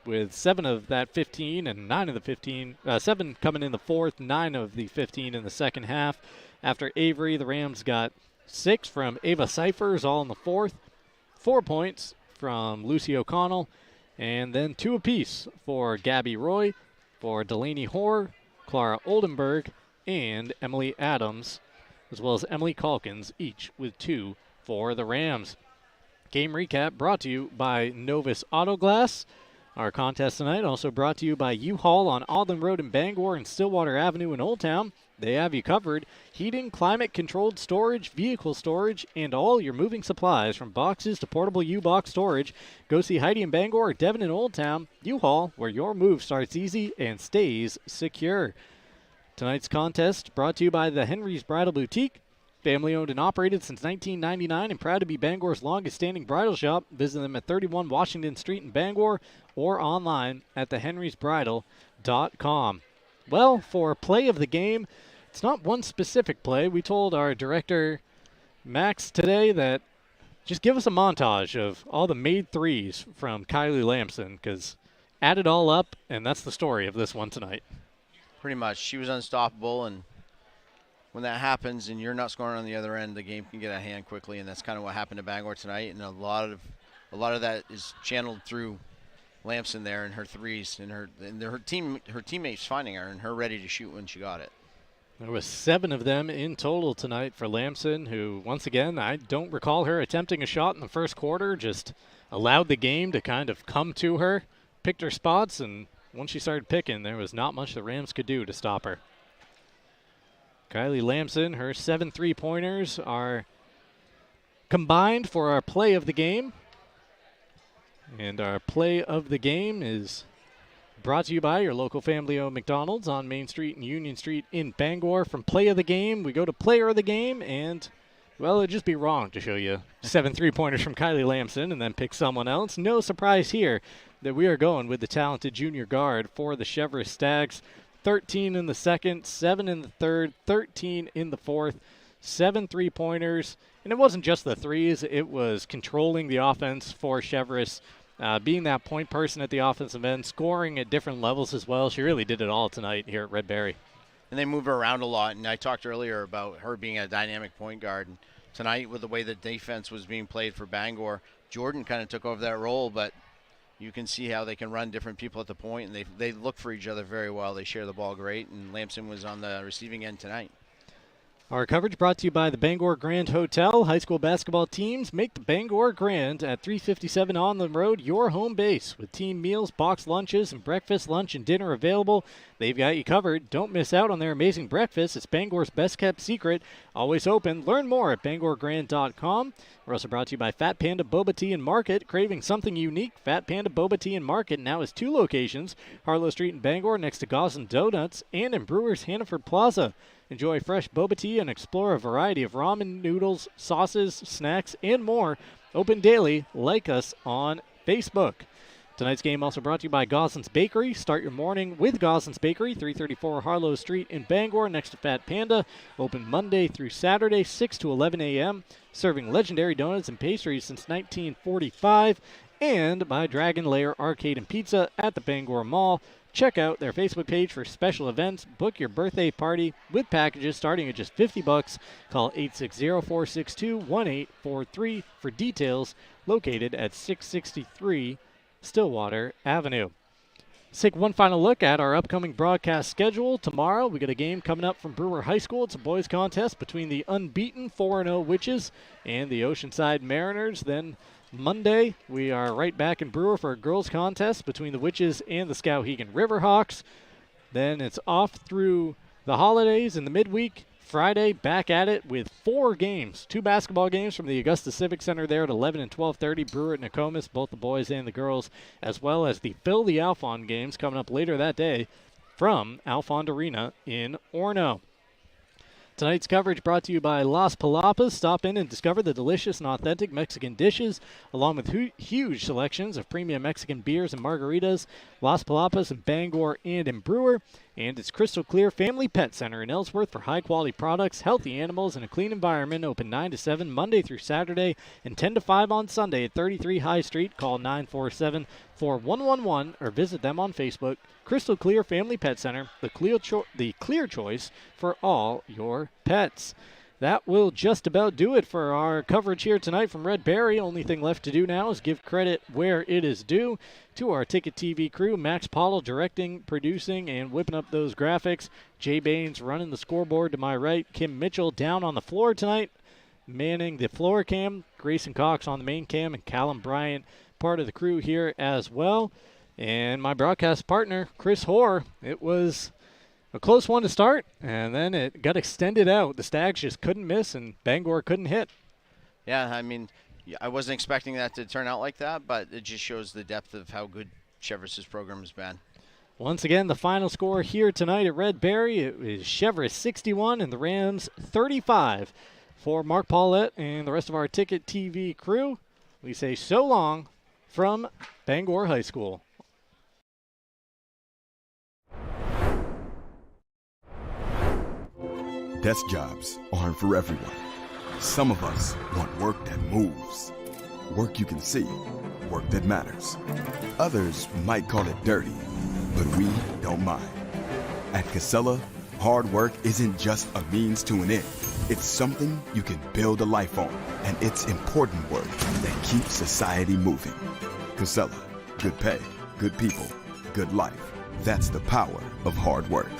with 7 of that 15 and 9 of the 15, 7 coming in the fourth, 9 of the 15 in the second half. After Avery, the Rams got 6 from Ava Cyphers, all in the fourth, 4 points from Lucy O'Connell, and then 2 apiece for Gabby Roy, for Delaney Hoare, Clara Oldenburg, and Emily Adams, as well as Emily Calkins, each with 2 for the Rams. Game recap brought to you by Novus Auto Glass. Our contest tonight also brought to you by U-Haul on Alden Road in Bangor and Stillwater Avenue in Old Town. They have you covered. Heating, climate-controlled storage, vehicle storage, and all your moving supplies from boxes to portable U-Box storage. Go see Heidi in Bangor or Devon in Old Town. U-Haul, where your move starts easy and stays secure. Tonight's contest brought to you by the Henry's Bridal Boutique. Family owned and operated since 1999 and proud to be Bangor's longest standing bridal shop. Visit them at 31 Washington Street in Bangor or online at thehenrysbridal.com. Well, for play of the game, it's not one specific play. We told our director, Max, today that just give us a montage of all the made threes from Kylie Lamson, because add it all up, and that's the story of this one tonight. Pretty much. She was unstoppable, and when that happens and you're not scoring on the other end, the game can get out of hand quickly, and that's kind of what happened to Bangor tonight. And a lot of that is channeled through Lamson there and her threes, and her teammates finding her and her ready to shoot when she got it. There was 7 of them in total tonight for Lamson, who, once again, I don't recall her attempting a shot in the first quarter, just allowed the game to kind of come to her, picked her spots, and once she started picking, there was not much the Rams could do to stop her. Kylie Lamson, her 7 3-pointers are combined for our play of the game. And our play of the game is brought to you by your local family-owned McDonald's on Main Street and Union Street in Bangor. From play of the game, we go to player of the game, and, well, it'd just be wrong to show you 7 3-pointers from Kylie Lamson and then pick someone else. No surprise here that we are going with the talented junior guard for the Cheverus Stags. 13 in the second, 7 in the third, 13 in the fourth, 7 3-pointers. And it wasn't just the threes, it was controlling the offense for Cheverus, being that point person at the offensive end, scoring at different levels as well. She really did it all tonight here at Red Berry. And they move her around a lot, and I talked earlier about her being a dynamic point guard. And tonight, with the way the defense was being played for Bangor, Jordan kind of took over that role, but you can see how they can run different people at the point, and they look for each other very well. They share the ball great, and Lamson was on the receiving end tonight. Our coverage brought to you by the Bangor Grand Hotel. High school basketball teams make the Bangor Grand at 357 on the road your home base. With team meals, box lunches, and breakfast, lunch, and dinner available, they've got you covered. Don't miss out on their amazing breakfast. It's Bangor's best-kept secret. Always open. Learn more at bangorgrand.com. We're also brought to you by Fat Panda Boba Tea and Market. Craving something unique? Fat Panda Boba Tea and Market now has 2 locations, Harlow Street in Bangor next to Goslin Donuts, and in Brewers Hannaford Plaza. Enjoy fresh boba tea and explore a variety of ramen, noodles, sauces, snacks, and more. Open daily. Like us on Facebook. Tonight's game also brought to you by Goslin's Bakery. Start your morning with Goslin's Bakery, 334 Harlow Street in Bangor next to Fat Panda. Open Monday through Saturday, 6 to 11 a.m. Serving legendary donuts and pastries since 1945. And by Dragon Lair Arcade and Pizza at the Bangor Mall. Check out their Facebook page for special events. Book your birthday party with packages starting at just $50. Call 860-462-1843 for details. Located at 663 Stillwater Avenue. Let's take one final look at our upcoming broadcast schedule. Tomorrow, we got a game coming up from Brewer High School. It's a boys contest between the unbeaten 4-0 Witches and the Oceanside Mariners. Then Monday, we are right back in Brewer for a girls contest between the Witches and the Skowhegan Riverhawks. Then it's off through the holidays in the midweek. Friday, back at it with 4 games. 2 basketball games from the Augusta Civic Center there at 11 and 12:30. Brewer at Nokomis, both the boys and the girls, as well as the Phil the Alphond games coming up later that day from Alphond Arena in Orono. Tonight's coverage brought to you by Las Palapas. Stop in and discover the delicious and authentic Mexican dishes, along with huge selections of premium Mexican beers and margaritas. Las Palapas in Bangor and in Brewer. And it's Crystal Clear Family Pet Center in Ellsworth for high-quality products, healthy animals, and a clean environment. Open 9 to 7 Monday through Saturday and 10 to 5 on Sunday at 33 High Street. Call 947-4111 or visit them on Facebook. Crystal Clear Family Pet Center, the clear choice for all your pets. That will just about do it for our coverage here tonight from Red Berry. Only thing left to do now is give credit where it is due to our Ticket TV crew. Max Paulo directing, producing, and whipping up those graphics. Jay Baines running the scoreboard to my right. Kim Mitchell down on the floor tonight, manning the floor cam. Grayson Cox on the main cam, and Callum Bryant part of the crew here as well. And my broadcast partner, Chris Hoare. It was a close one to start, and then it got extended out. The Stags just couldn't miss, and Bangor couldn't hit. Yeah, I mean, I wasn't expecting that to turn out like that, but it just shows the depth of how good Cheverus' program has been. Once again, the final score here tonight at Red Berry, it is Cheverus 61 and the Rams 35. For Mark Paulette and the rest of our Ticket TV crew, we say so long from Bangor High School. Desk jobs aren't for everyone. Some of us want work that moves, work you can see, work that matters. Others might call it dirty, but we don't mind. At Casella, hard work isn't just a means to an end. It's something you can build a life on, and it's important work that keeps society moving. Casella, good pay, good people, good life. That's the power of hard work.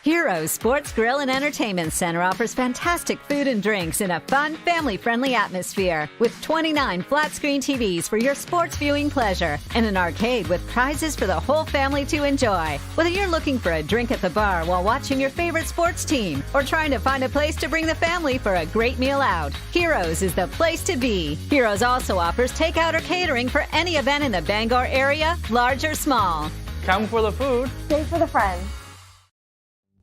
Heroes Sports Grill and Entertainment Center offers fantastic food and drinks in a fun, family-friendly atmosphere with 29 flat-screen TVs for your sports viewing pleasure and an arcade with prizes for the whole family to enjoy. Whether you're looking for a drink at the bar while watching your favorite sports team or trying to find a place to bring the family for a great meal out, Heroes is the place to be. Heroes also offers takeout or catering for any event in the Bangor area, large or small. Come for the food. Stay for the friends.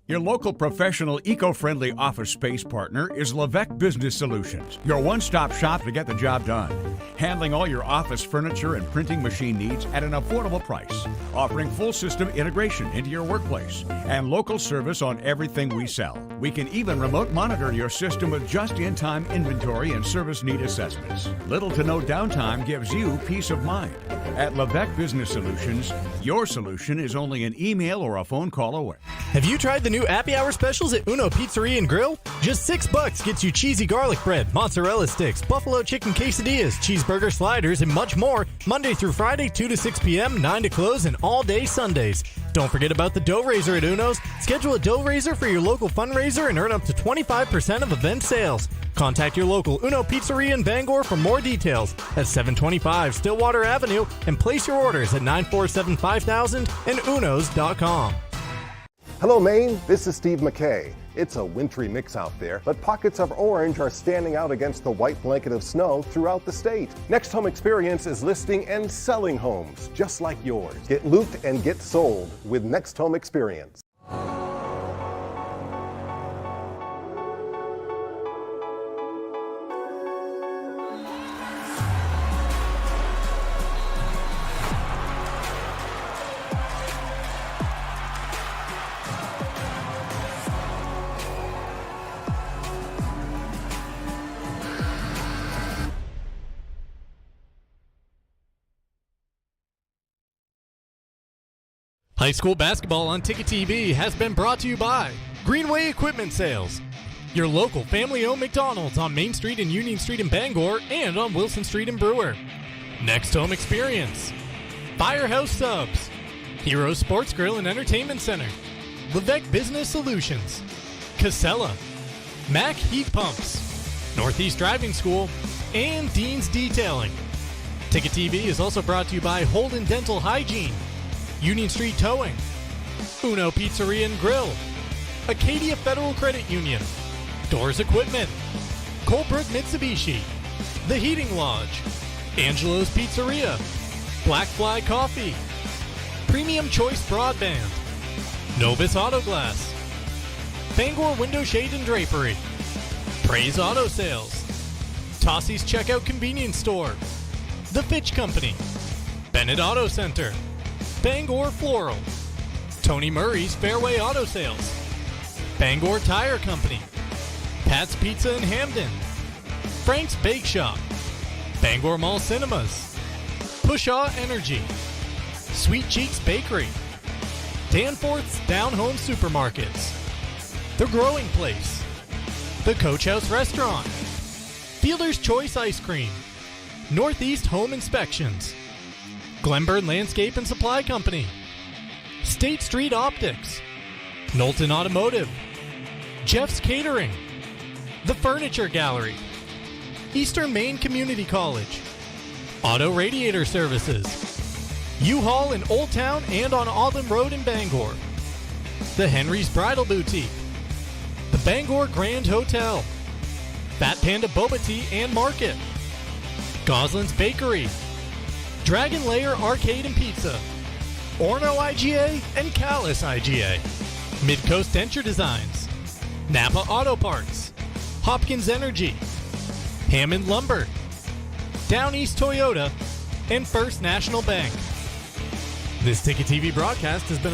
Your local professional, eco-friendly office space partner is Levesque Business Solutions, your one-stop shop to get the job done. Handling all your office furniture and printing machine needs at an affordable price. Offering full system integration into your workplace and local service on everything we sell. We can even remote monitor your system with just-in-time inventory and service need assessments. Little to no downtime gives you peace of mind. At Levesque Business Solutions, your solution is only an email or a phone call away. Have you tried the new happy hour specials at Uno Pizzeria and Grill? Just $6 gets you cheesy garlic bread, mozzarella sticks, buffalo chicken quesadillas, cheeseburger sliders, and much more. Monday through Friday, 2 to 6 p.m., 9 to close, and all day Sundays. Don't forget about the dough raiser at Uno's. Schedule a dough raiser for your local fundraiser and earn up to 25% of event sales. Contact your local Uno Pizzeria in Bangor for more details at 725 Stillwater Avenue and place your orders at 947-5000 and unos.com. Hello, Maine. This is Steve McKay. It's a wintry mix out there, but pockets of orange are standing out against the white blanket of snow throughout the state. Next Home Experience is listing and selling homes just like yours. Get looped and get sold with Next Home Experience. High school basketball on Ticket TV has been brought to you by Greenway Equipment Sales, your local family-owned McDonald's on Main Street and Union Street in Bangor and on Wilson Street in Brewer. Next Home Experience, Firehouse Subs, Heroes Sports Grill and Entertainment Center, Levesque Business Solutions, Casella, Mac Heat Pumps, Northeast Driving School, and Dean's Detailing. Ticket TV is also brought to you by Holden Dental Hygiene, Union Street Towing, Uno Pizzeria and Grill, Acadia Federal Credit Union, Doors Equipment, Colebrook Mitsubishi, The Heating Lodge, Angelo's Pizzeria, Black Fly Coffee, Premium Choice Broadband, Novus Auto Glass, Bangor Window Shade and Drapery, Praise Auto Sales, Tossie's Checkout Convenience Store, The Fitch Company, Bennett Auto Center, Bangor Floral, Tony Murray's Fairway Auto Sales, Bangor Tire Company, Pat's Pizza in Hamden, Frank's Bake Shop, Bangor Mall Cinemas, Pushaw Energy, Sweet Cheeks Bakery, Danforth's Down Home Supermarkets, The Growing Place, The Coach House Restaurant, Fielder's Choice Ice Cream, Northeast Home Inspections, Glenburn Landscape and Supply Company, State Street Optics, Knowlton Automotive, Jeff's Catering, The Furniture Gallery, Eastern Maine Community College, Auto Radiator Services, U-Haul in Old Town and on Auburn Road in Bangor, The Henry's Bridal Boutique, The Bangor Grand Hotel, Fat Panda Boba Tea and Market, Goslin's Bakery, Dragon Lair Arcade and Pizza, Orno IGA and Callis IGA, Midcoast Denture Designs, Napa Auto Parts, Hopkins Energy, Hammond Lumber, Down East Toyota, and First National Bank. This Ticket TV broadcast has been